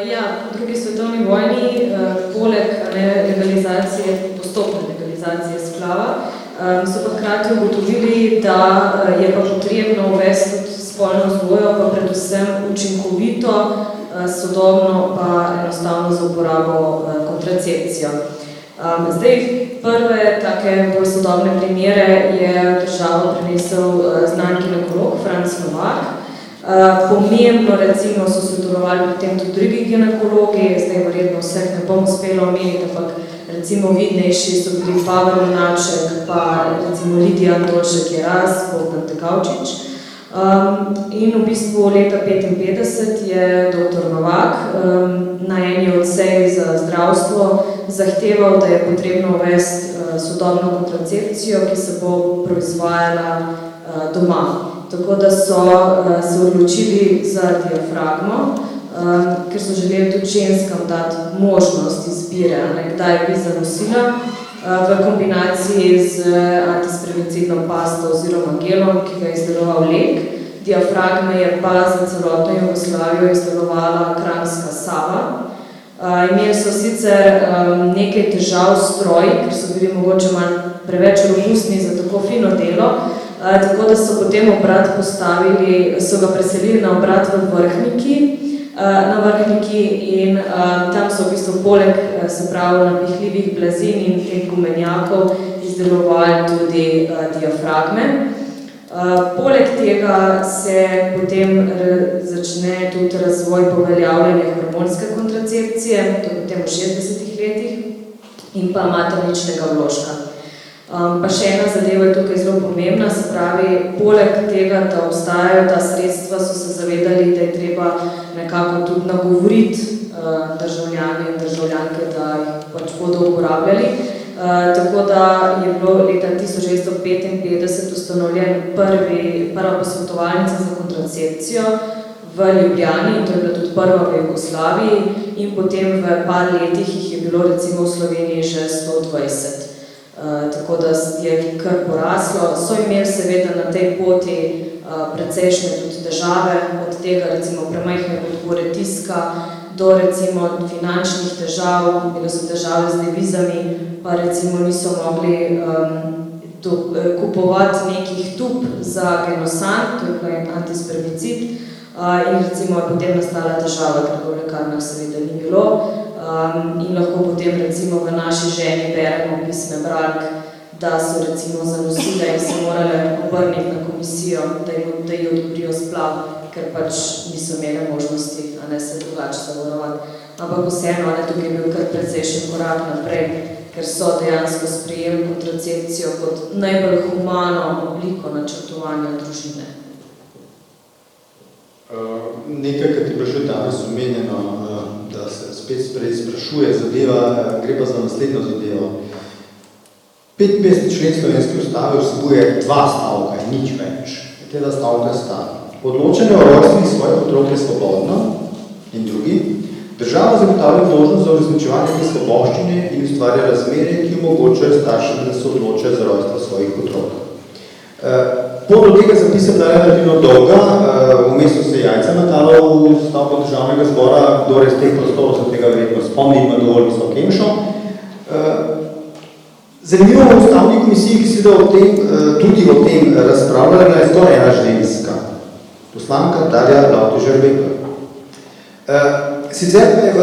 Ja, po drugi svetovni vojni, poleg legalizacije, postopne legalizacije splava, so pa hkrati ugotovili, da je pa potrebno uvesti tudi spolno vzgojo, pa predvsem učinkovito, sodobno pa enostavno za uporabo kontracepcijo. Zdaj, prve take bolj sodobne primere je državo prinesel znan ginekolog Franc Novak. Pomembno recimo so sodelovali pri tem tudi drugi ginekologi, zdaj verjetno vseh ne bom uspela omeniti, ampak recimo vidnejši so bili Pavel Lunaček, pa recimo Lidija Antolšek-Jeraz, Bogdan Tekavčič. In v bistvu leta 1955 je dr. Novak na eni od sej za zdravstvo zahteval, da je potrebno uvesti sodobno kontracepcijo, ki se bo proizvajala doma. Tako da so se odločili za diafragmo, ker so želeli tudi ženskam dati možnost izbire, kdaj bi zanosila v kombinaciji z antispermicidno pasto oziroma gelom, ki ga je izdeloval Lek. Diafragme je pa za celotno Jugoslavijo izdelovala Kranjska Sava. Imeli so sicer nekaj težav s stroji, ker so bili mogoče malo preveč robustni za tako fino delo, tako da so potem obrat postavili, so ga preselili na obrat v Vrhniki in tam so v bistvu poleg, se pravi, napihljivih blazin in teh gumenjakov izdelovali tudi diafragme. Poleg tega se potem začne tudi razvoj poveljavljanja hormonske kontracepcije, to je potem v 60 letih, in pa materničnega vložka. Pa še ena zadeva je tukaj zelo pomembna, se pravi, poleg tega, da obstajajo ta sredstva, so se zavedali, da je treba nekako tudi nagovoriti državljane in državljanke, da jih pač bodo uporabljali. Tako da je bilo leta 1955 ustanovljen prva posvetovalnica za kontracepcijo v Ljubljani, in to je bila tudi prva v Jugoslaviji, in potem v par letih jih je bilo recimo v Sloveniji že 120. Tako da je kar poraslo. So imeli seveda na tej poti precejšnje tudi težave, od tega recimo premajhne podpore tiska do recimo finančnih težav, bile so težave z devizami, pa recimo niso mogli kupovati nekih tub za genosan, to je bila antispermicid, in recimo je potem nastala težava, ker v lekarnah seveda ni bilo. In lahko potem recimo v naši ženi beremo pisme brak, da so recimo zanosile in se morale obrniti na komisijo, da ji odobrijo splav, ker pač niso imele možnosti, a ne se drugače zavarovati. Ampak vseeno, tukaj je bil kar precejšen korak naprej, ker so dejansko sprejeli kontracepcijo kot najbolj humano obliko načrtovanja družine. Nekaj, kar ti bilo še danes omenjeno, da se spet sprašuje zadeva, gre pa za naslednjo zadevo. 55. člen Slovenske ustave vsebuje 2 stavka in nič več. Te 2 stavka sta: odločanje o rojstvih svojih otrok je svobodno, in drugi: država zagotavlja možnost za uresničevanje te svoboščine in ustvarja razmere, ki omogočajo staršem, da se odločajo za rojstvo svojih otrok. Pot do tega zapisa bila relativno dolga, vmes so se jajca metalo v stavbo državnega zbora, kdo res teh prostorov se tega verjetno spomni, ima dovolj visok emšo. Zanimivo v ustavni komisiji, ki se tudi o tem razpravljala, je zgolj ena ženska, poslanka Darja Lavti-Žerbek. Sicer pa je v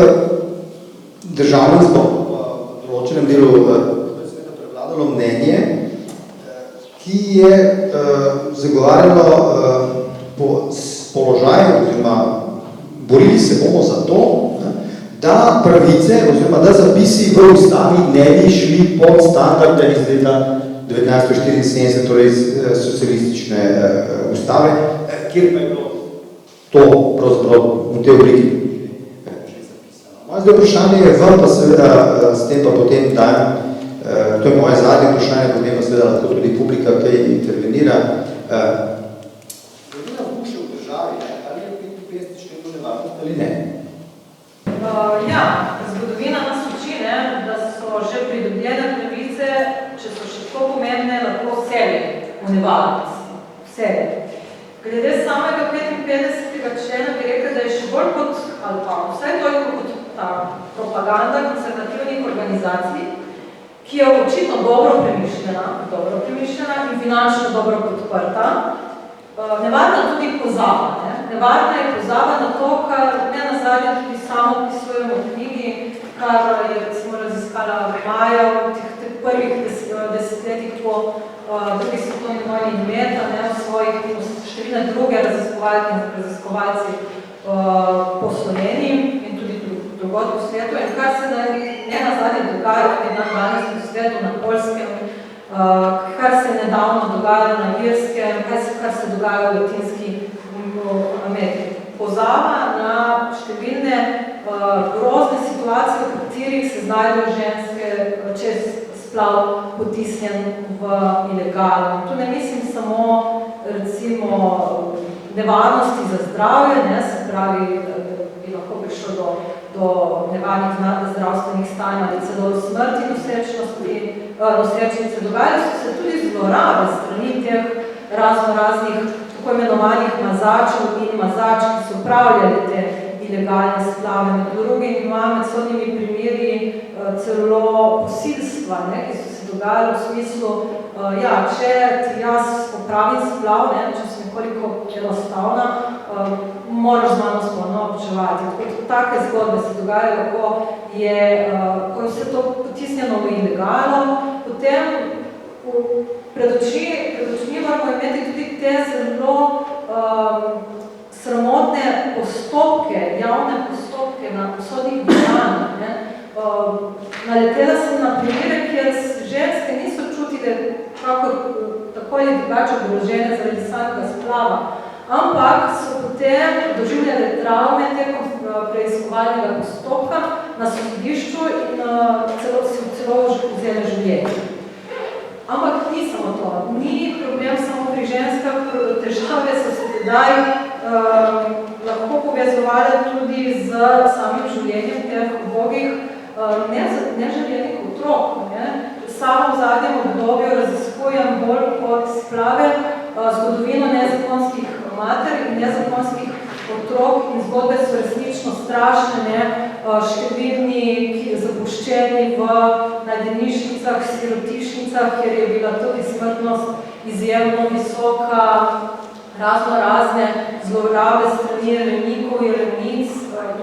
državnem zboru v določenem delu prevladalo mnenje, ki je zagovarjalo položaj, oziroma borili se bomo za to, da pravice, oziroma da zapisi v ustavi ne bi šli pod standarde iz leta 1974, torej iz socialistične ustave, kjer pa je bilo to pravzaprav v tej obliki zapisano. Moje zdaj vprašanje je vam, pa seveda s tem pa potem dajem, to je moje zadnje vprašanje, potem pa seveda lahko tudi publika kaj intervenira. Glede na buše v državi, ali je 55. člen nevarnost ali ne? Ja, zgodovina nas uči, da so že pridobljene pravice, če so še tako pomembne, lahko vseli v nevarnosti. Vseli. Glede samega 55. člena bi rekel, da je še bolj kot, ali pa vsaj toliko kot ta propaganda konservativnih organizacij, ki je očitno dobro premišljena in finančno dobro podprta. Nevarna tudi pozaba. Nevarna je pozaba na to, kar ne nazadnje tudi samo opisujemo v knjigi, kar je recimo raziskala Maja v teh prvih desetletjih po drugi svetovni vojni in Meta, v svojih številne druge raziskovalke in raziskovalci po Sloveniji in tudi drugod po svetu. In kar se ne nazadnje dogaja tudi na 12. svetu, na Poljskem, kar se nedavno dogajalo na Irskem, kar se dogaja v Latinski Ameriki. Pozava na številne grozne situacije, v katerih se znajdejo ženske čez splav potisnjen v ilegalo. Tu ne mislim samo recimo nevarnosti za zdravje, se pravi, da bi lahko prišlo do nevarnih zdravstvenih stanj ali celo do smrti nosrečnice. Dogajali so se tudi zlorabe strani teh raznih tako imenovanih mazačev in mazač, ki so upravljali te ilegalne splave. Med drugim ima med sodnimi primeri celo posilstva, ki so se dogajali v smislu, če ti jaz popravim splav, če sem nekoliko enostavna, moraš z mano spolno občevati. Take zgodbe se dogajajo, ko je vse to potisnjeno v ilegalo, potem pred očmi moramo imeti tudi te zelo sramotne postopke, javne postopke na sodnih dejanjih. Naletela sem na primere, kjer ženske niso čutile kako tako ali drugače ogrožene zaradi samega splava, ampak so potem doživljale travme tekom preiskovalnega postopka na sodišču in celo vzele življenje. Ampak ni samo to, ni problem samo pri ženskah, težave so se tedaj lahko povezovali tudi z samim življenjem teh ubogih neželjenih otrok. Samo v zadnjem obdobju raziskujem bolj kot splave zgodovino nezakonskih mater in nezakonskih otrok in zgodbe so resnično strašne, številni zapuščeni v najdenišnicah, sirotišnicah, kjer je bila tudi smrtnost izjemno visoka, razne zlorabe strani rejnikov in rejnic in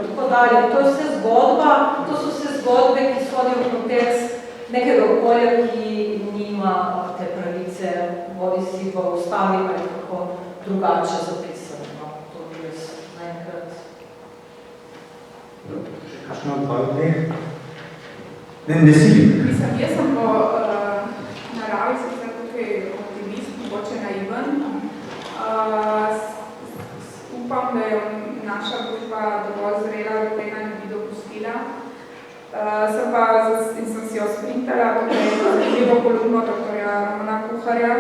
tako dalje. To je vse zgodba, to so vse zgodbe, ki sodijo v kontekst nekega okolja, ki nima te pravice, bodi si v ustavi ali kako drugače zapisano. To je res naenkrat. Kakšno od teh? Ne silim. Jaz sem po naravi sicer tukaj optimist, mogoče naiven. Upam, da je naša družba dovolj zrela, da tega ne bi dopustila. Sem si jo sprintala, tukaj zanimivo kolumno doktorja Romana Kuharja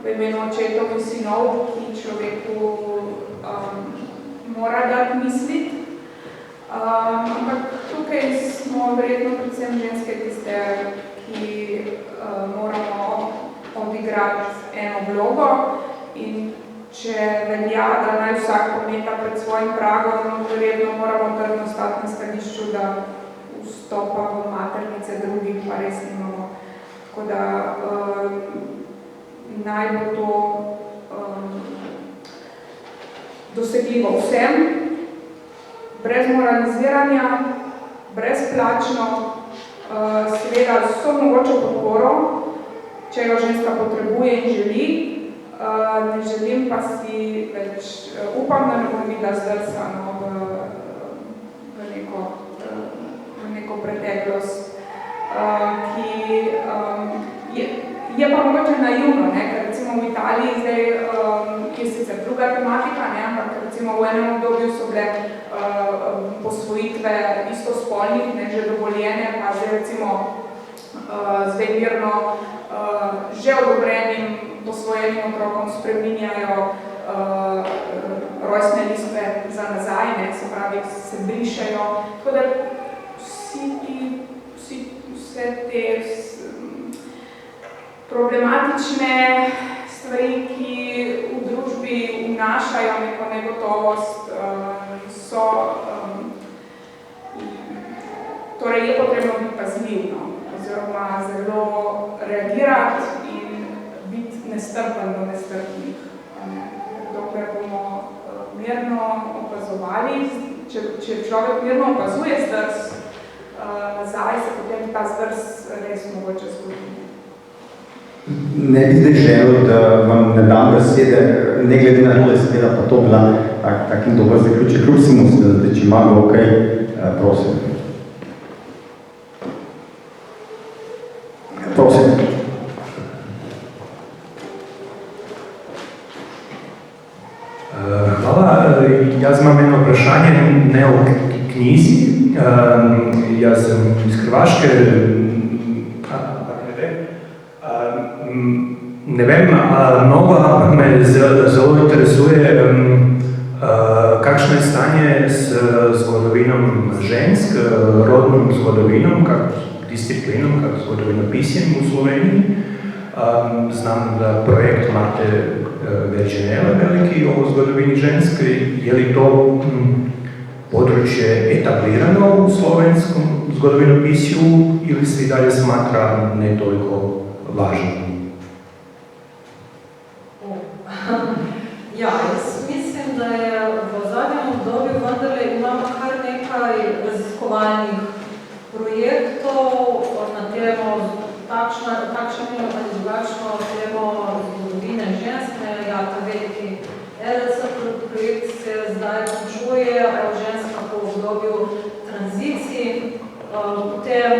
v imenu Očetov in sinov, ki človeku mora dati misliti. Ampak tukaj smo verjetno predvsem ženske tiste, ki moramo odigrati eno vlogo in če velja, da naj vsak pometa pred svojim pragom, verjetno moramo trdno stati na stališču, da vstopa v maternice drugih pa res nimamo. Tako da naj bo to dosegljivo vsem, brez moraliziranja, brezplačno, seveda s vso mogočo podporo, če jo ženska potrebuje in želi. Ne želim pa si več, upam, da ne bom videla zdrsano v neko preteklost, ki je pa mogoče naivno, ker recimo v Italiji zdaj je sicer druga tematika, ampak recimo v enem obdobju so bile posvojitve istospolnih, že dovoljene, pa zdaj recimo zdaj mirno že odobrenim posvojenim otrokom spreminjajo rojstne listve za nazaj, se pravi, se brišajo. Tako da vse te problematične stvari, ki v družbi vnašajo neko negotovost, torej je potrebno biti pazljiv, oziroma zelo reagirati in biti nestrpen do nestrpnih. Dokler bomo mirno opazovali, če človek mirno opazuje zdrs nazaj, se potem ta zdrs res mogoče zgodi. Ne bi zdaj želel, da vam ne dam besede, ne glede na to, da je seveda pa to bila takim dober zaključek. Kljub si mu se, da če imamo ok, prosim. Prosim. Hvala. Jaz imam eno vprašanje, ne o knjizi. Jaz sem iz Hrvaške. Ne vem, mnogo me zelo interesuje, kakšno je stanje s zgodovinom žensk, rodnom zgodovinom, disciplinom, kako zgodovinopisjem v Sloveniji. Znam, da projekt imate Verženela veliki o zgodovini ženske. Je li to područje etablirano u slovenskom zgodovinopisju ili se i dalje smatra ne toliko važno? Ja, jaz mislim, da je v zadnjem obdobju vendarle imamo kar nekaj raziskovalnih projektov na temo takšno ali drugačno temo Potem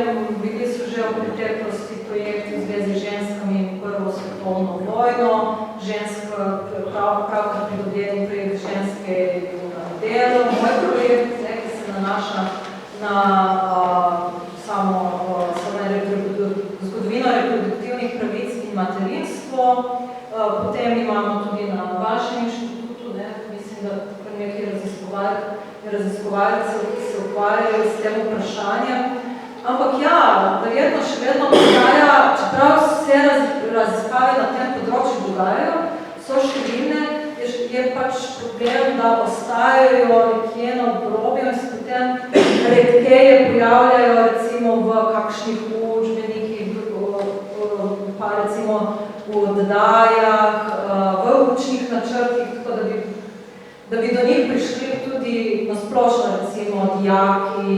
bili so že v preteklosti projekti v zvezi z ženskami in Prvo svetovno vojno, pravkar pridobljeni projekt ženske na delo, moj projekt, ki se nanaša na zgodovino reproduktivnih pravic in materinstvo. Potem imamo tudi na vašem inštitutu, mislim, da nekaj raziskovalcev, ki se ukvarjajo s tem vprašanjem. Ampak ja, verjetno še vedno obstaja, čeprav vse raziskave na tem področju dogajajo, so številne, je pač problem, da ostajajo nekje na obrobju in se potem redkeje pojavljajo recimo v kakšnih učbenikih, pa recimo v oddajah, v učnih načrtih, tako da bi do njih prišli tudi nasplošno recimo dijaki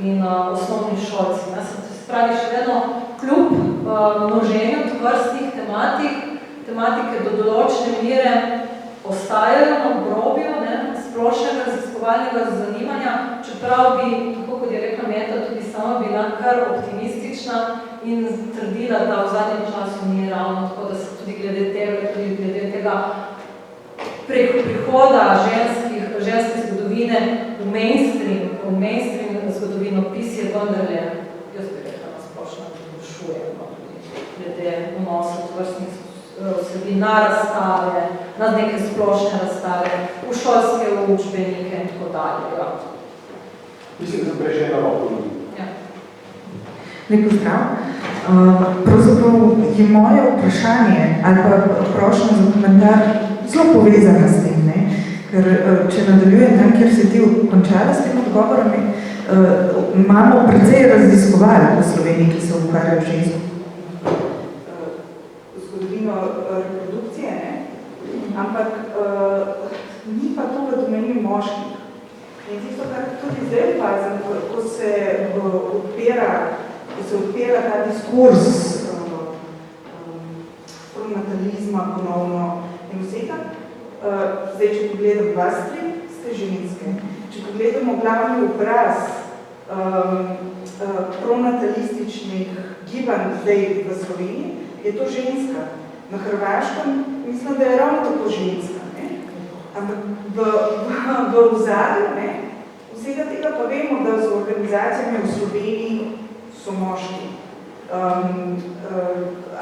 in osnovni šolci. Se pravi, še vedno kljub množenju tovrstnih tematike do določene mere ostajajo na obrobju splošnega raziskovalnega zanimanja, čeprav bi, tako kot je rekla Meta, tudi sama bila kar optimistična in trdila, da v zadnjem času ni ravno tako, da se tudi glede tega prihoda ženske zgodovine v mainstream zgodovinopis je vendarle, jaz bi rekla, splošno izboljšuje, glede vnosa tovrstnih vsebin na razstave, na neke splošne razstave, v šolske učbenike in tako dalje. Mislim, da sem prej že na roko. Lep pozdrav. Pravzaprav je moje vprašanje ali pa prošnja za komentar zelo povezana s tem, ker če nadaljujem tam, kjer si ti končala s tem odgovorom, imamo precej raziskovalj v Sloveniji, ki se ukvarjajo žensko zgodovino reprodukcije, ampak ni pa to v domeni moških. In tisto, kar tudi zdaj opazim, ko se odpira ta diskurs pronatalizma ponovno in vsega. Zdaj, če pogledam vas tri, ste ženske. Če pogledamo glavni obraz pronatalističnih gibanj zdaj v Sloveniji, je to ženska. Na Hrvaškem mislim, da je ravno tako ženska. Ampak v ozadju vsega tega pa vemo, da z organizacijami v Sloveniji so moški.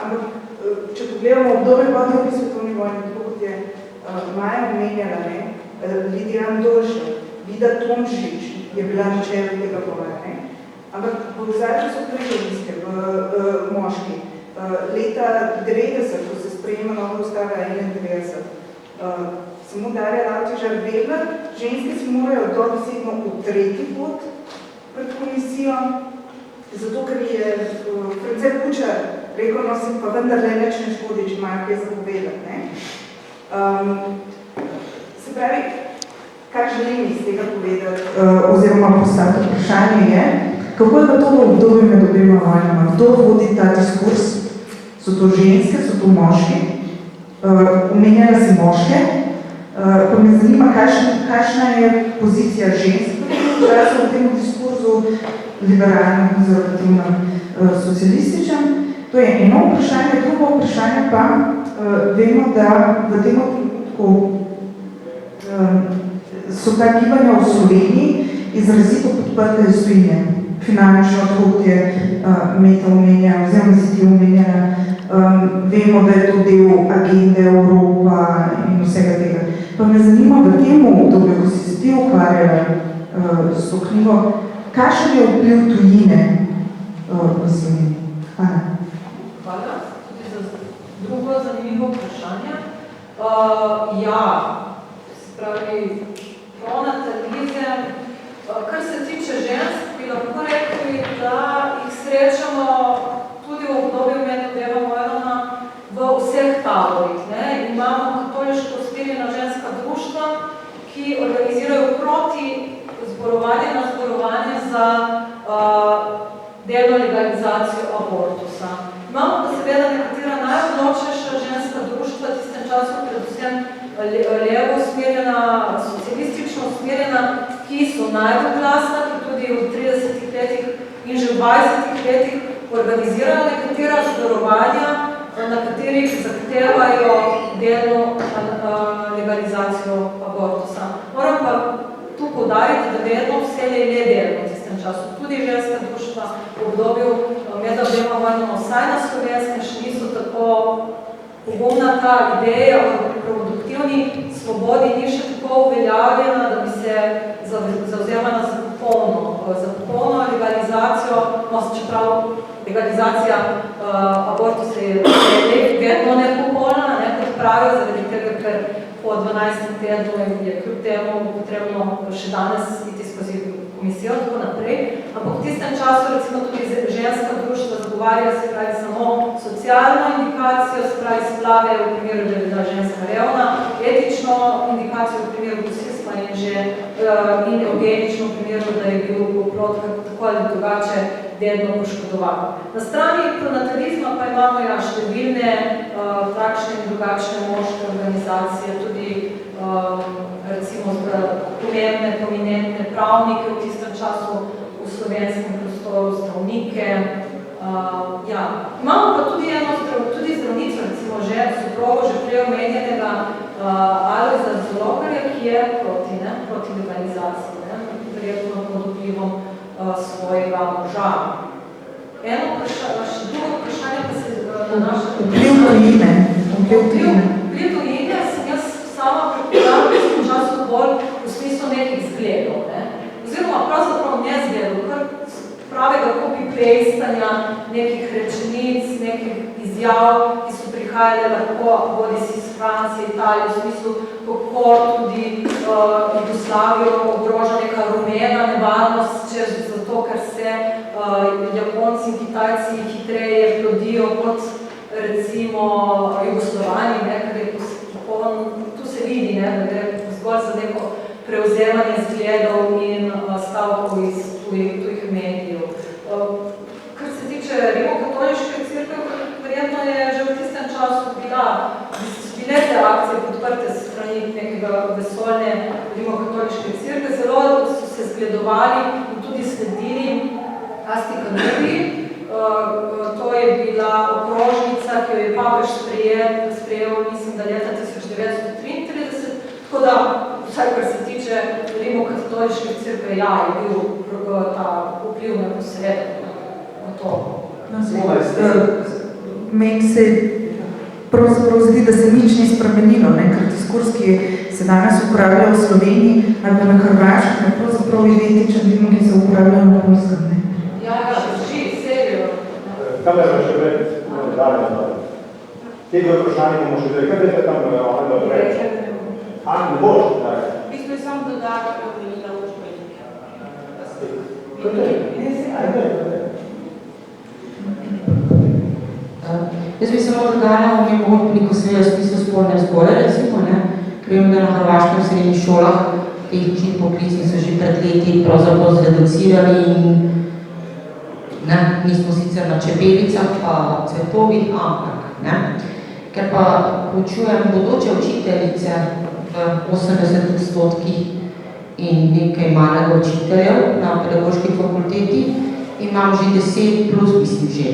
Ampak če pogledamo obdobje po drugi svetovni vojni, tako kot je Maja omenjala, Lidija Andoša, Vida Tomšič je bila na čelu tega boja. Ampak v ozadju so tudi ženske, moški. Leta 90, ko se sprejema nova ustava 91, samo Darja Lavčežar vedla, ženske se morajo dobesedno utreti pot pred komisijo, zato ker je Francer Kučar rekel, no sem pa vendarle neč ne škodi, če imajo kaj zapovedati. Se pravi, kaj želim iz tega povedati, oziroma postaviti vprašanje je, kako je pa to v obdobju med obema vojnama? Kdo vodi ta diskurs? So to ženske, so to moški? Omenjala si moške, pa me zanima, kakšna je pozicija žensk v tem diskurzu liberalnem, konzervativnem, socialističnem. To je eno vprašanje, drugo vprašanje pa vemo, da v tem trenutku so ta gibanja v Sloveniji izrazito podprte iz tujine. Finančno, kot je Meta omenjala, oziroma si ti omenjala, vemo, da je to del agende Evropa in vsega tega. Pa me zanima v tem obdobju, ko si se ti ukvarjala s to knjigo, kakšen je vpliv tujine v Sloveniji? Hvala. Hvala, tudi za drugo zanimivo vprašanje. Ja, se pravi, pronatalizem, kar se tiče žensk, bi lahko rekli, da jih srečamo tudi v obdobju med obema vojnama v vseh taborih. Imamo katoliško usmerjena ženska društva, ki organizirajo proti zborovanje za delno legalizacijo abortusa. Imamo pa seveda nekatera najodločnejša ženska društva, v tistem času predvsem levo usmerjena, socialistično usmerjena, ki so najbolj glasna, ki tudi v 30 letih in že v 20 letih organizirajo nekatera sodelovanja, na katerih zahtevajo delno legalizacijo abortusa. Moram pa tu poudariti, da vedno vse ne delno v tistem času. Tudi ženska društva v obdobju med obema vojnama, vsaj na Slovenskem, še niso tako pogumna ta ideja o reproduktivni svobodi ni še tako uveljavljena, da bi se zavzemala za popolno legalizacijo, no, čeprav legalizacija abortusa je vedno nepopolna, ne, kot pravijo, zaradi tega, ker po 12. tednu je kljub temu potrebno še danes iti skozi komisijo, tako naprej. Ampak v tistem času recimo tudi ženska društva zagovarja, se pravi, samo socialno indikacijo, se pravi, splave v primeru, da je bila ženska revna, etično indikacijo v primeru posilstva in eugenično v primeru, da je bil plod tako ali drugače dedno poškodovan. Na strani pronatalizma pa imamo številne takšne in drugačne moške organizacije, tudi recimo pomembne, prominentne pravnike v tistem času v slovenskem prostoru, zdravnike. Imamo pa tudi tudi zdravnico, recimo soprogo že prej omenjenega Alojza Zlogarja, ki je proti legalizaciji, verjetno pod vplivom svojega moža. Še drugo vprašanje pa se nanaša... Vpliv tujine. Vpliv tujine sem jaz sama prepoznala v tistem času bolj v smislu nekih zgledov. Oziroma pravzaprav ne zgledov, kar pravega copy-pastanja nekih rečenic, nekih izjav, ki so prihajale lahko bodisi iz Francije, Italije, v smislu, kako tudi Jugoslavijo ogroža neka rumena nevarnost, zato ker se Japonci in Kitajci hitreje plodijo kot recimo Jugoslovani, ker je tu se vidi, da gre zgolj za neko prevzemanje zgledov in stavkov iz tujih medijev. Kar se tiče rimokatoliške cerkve, verjetno je že v tistem času bile te akcije podprte strani nekega vesoljne rimokatoliške cerkve, zelo so se zgledovali in tudi sledili Asti Kanubi. To je bila okrožnica, ki jo je papež sprejel, mislim, da leta 1933, tako da, vsaj kar se tiče rimokatoliške cerkve, je bil ta vpliv neposredno na to. Meni se pravzaprav zdi, da se nič ni spremenilo, ker diskurs, ki se danes uporablja v Sloveniji ali pa na Hrvaškem, je pravzaprav identičen temu, ki se uporablja na Poljskem. Kaj da še pred dalje? Te dve vprašanje bomo še zdaj. Kaj da je tam one da preče? Ne boš? V bistvu je sam dodatek omenila učbenike. Jaz bi samo dodala omenila seveda smislu spolne vzgoje, recimo, ker vem, da na Hrvaškem v srednjih šolah tehnični poklici so že pred leti pravzaprav zreducirali in nismo sicer na čebelicah pa cvetovih, ampak ker pa učujem bodoče učiteljice v 80% in nekaj malega učiteljev na pedagoški fakulteti, imam že 10 plus, mislim že,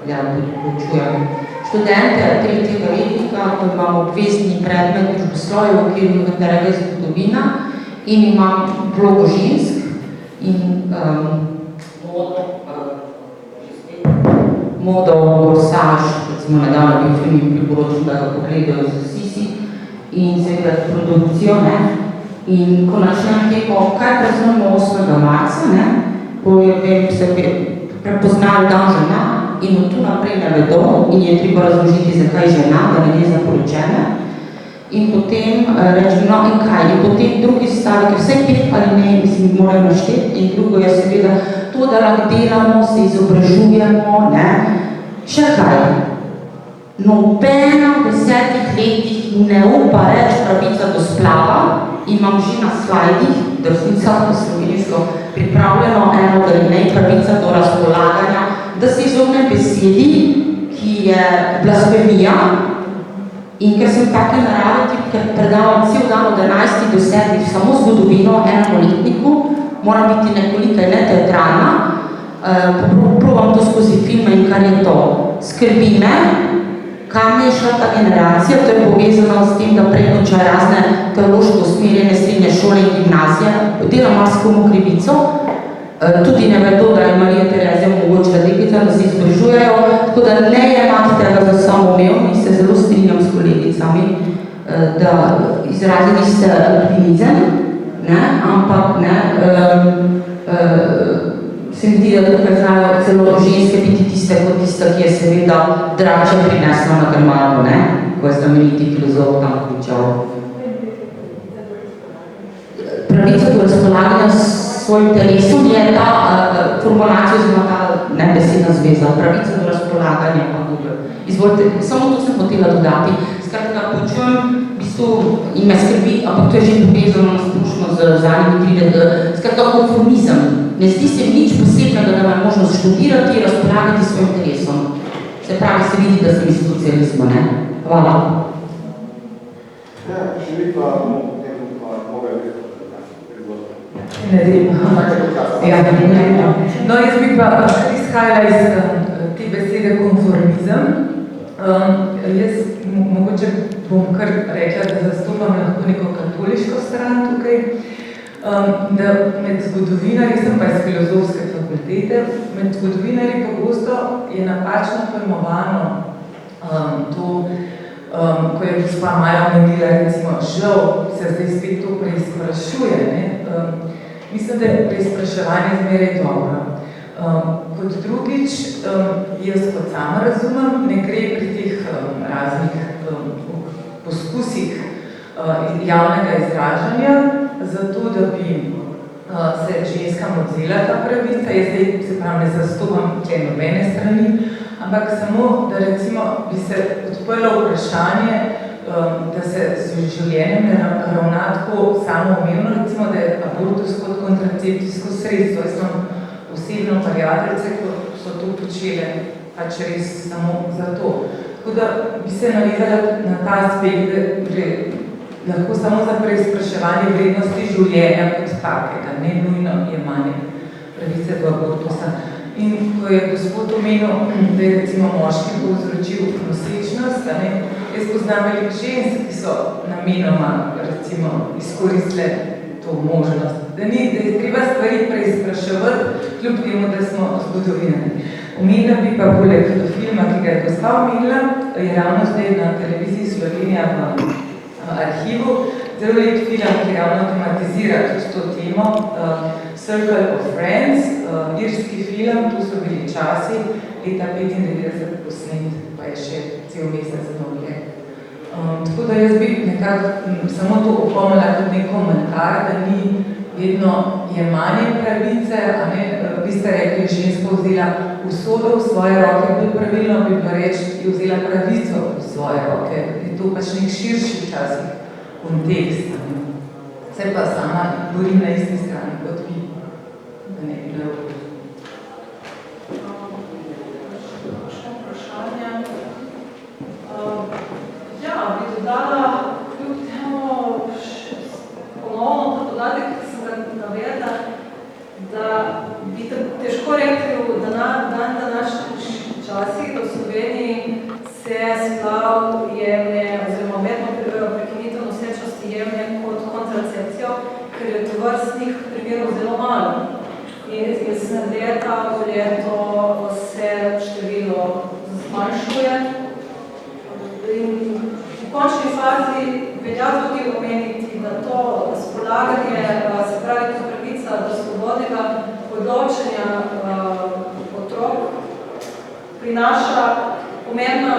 tudi učujem študente 3. letnika, ko imam obvezni predmet družboslovja v okviru katerega je zgodovina in imam vlogo žensk in modo, gorsaž, recimo nedavno bil film in priporočil, da ga pogledajo z Sisi in seveda produkcijo, in ko načnem teko, kaj praznujemo 8. marca, ko se prepoznali dan žena in od tu naprej ne vedo in je treba razložiti, zakaj žena, da ne je zaporočena in potem rečem, no in kaj, in potem drugi stavek, vse 5 ali ne, mislim, morajo našteti in drugo je seveda to, da lahko delamo, se izobražujemo, še kaj. Nobena v 10 letih ne upa reči pravica do splava, imam že na slajdih, drsnica po slovensko pripravljeno eno, da ne pravica do razpolaganja, da se izognem besedi, ki je blasfemija, in ker sem take narave, ker predavam cel dan od 11 do 7 samo zgodovino enemu letniku, mora biti nekoliko ne teatralna, Probam to skozi filme in kar je to. Skrbi me, kam je šla ta generacija, to je povezano s tem, da prednoča razne teološko usmerjene srednje šole in gimnazije, dela marskomu krivico, tudi ne vedo, da je Marija Terezija omogočila deklica, da se izobražujejo, tako da ne jemati tega za samoumevno in se zelo strinjam s kolegicami, da izrazili ste optimizem, ne, ampak ne, se mi zdi, da tukaj znajo celo ženske biti tiste kot tista, ki je seveda drače prinesla na grmado, ne, ko je znameniti filozof tam vključal. Pravica do razpolaganja s svojim telesom je ta formulacija oziroma ta nebesedna zveza, pravica do razpolaganja pa Google. Izvolite, samo to sem hotela dodati. Skratka, počujem v bistvu in me skrbi, ampak to je že povezano nasplošno z zadnjimi 30. Skratka, konformizem. Ne zdi se nič posebnega, da ima možnost študirati, razpolagati s svojim telesom. Se pravi, se vidi, da sem iz socializma, ne? Hvala. Ja, še vi pa moga No, jaz bi pa izhajala iz te besede konformizem. Jaz mogoče bom kar rekla, da zastopam lahko neko katoliško stran tukaj, da med zgodovinarji, sem pa iz filozofske fakultete, med zgodovinarji pogosto je napačno pojmovano to, ko je gospa Maja omenila, recimo, žal se zdaj spet to preizprašuje, ne? Mislim, da je preizpraševanje zmeraj dobro. Kot drugič, jaz kot sama razumem, ne gre pri teh raznih poskusih javnega izražanja, zato da bi se ženskam odzela ta pravica. Jaz zdaj se pravi ne zastopam tle nobene strani, ampak samo, da recimo bi se odprlo vprašanje, da se z življenjem ne ravna tako samoumevno, recimo, da je abortus kot kontracepcijsko sredstvo. Jaz sem osebno prijateljice, ko so to počele, pač res samo za to. Tako da bi se navezala na ta aspekt, da gre lahko samo za preizpraševanje vrednosti življenja kot takega, ne nujno jemanje pravice do abortusa. In ko je gospod omenil, da je recimo moški povzročil nosečnost, jaz poznam veliko žensk, ki so namenoma recimo izkoristile to možnost. Da je treba stvari preizpraševati, kljub temu, da smo zgodovinari. Omenila bi pa poleg filma, ki ga je gospa omenila, je ravno zdaj na televiziji Slovenija v arhivu, zelo lep film, ki ravno tematizira tudi to temo, Circle of Friends, irski film, tu so bili časi, leta 95 posnet, pa je še cel mesec dolje. Tako da jaz bi nekako samo to opomnila kot nek komentar, da ni vedno jemanje pravice, a ne, vi ste rekli, ženska vzela usodo v svoje roke, bolj pravilno bi bilo reči, je vzela pravico v svoje roke, je to pač nek širši včasih kontekst. Se pa sama govorim na isti strani kot vi, da ne bi bilo. Še vprašanje. Ja, bi dodala kljub temu ponovno ta podatek, ki sem ga navedla, da bi težko rekli, da na današnjih časih v Sloveniji se splav jemlje, oziroma vedno prekinitev nosečnosti jemlje kot kontracepcijo, ker je tovrstnih primerov zelo malo. In iz leta v leto se število zmanjšuje. In v končni fazi velja tudi omeniti, da to razpolaganje, se pravi to pravica do svobodnega odločanja otrok, prinaša pomembna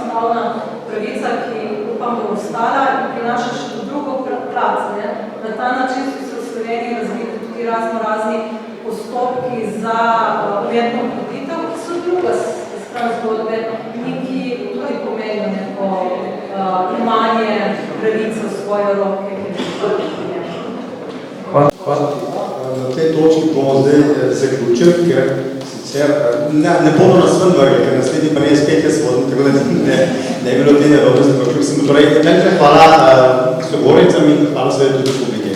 stavna pravica, ki upam, da bo ostala in prinaša še drugo plat. Na ta način so se v Sloveniji razvili tudi razni postopki za umetno oploditev, ki so druga stran zgodbe in ki tudi pomenijo neko imanje pravice v svoje roke. Hvala. Na tej točki bomo zdaj zaključili, ker sicer ne bodo nas ven vrgli, ker naslednji pa ne je spet jaz vodim, tako da ne je bilo te nerodnosti. Hvala sogovornicam in hvala seveda tudi publiki.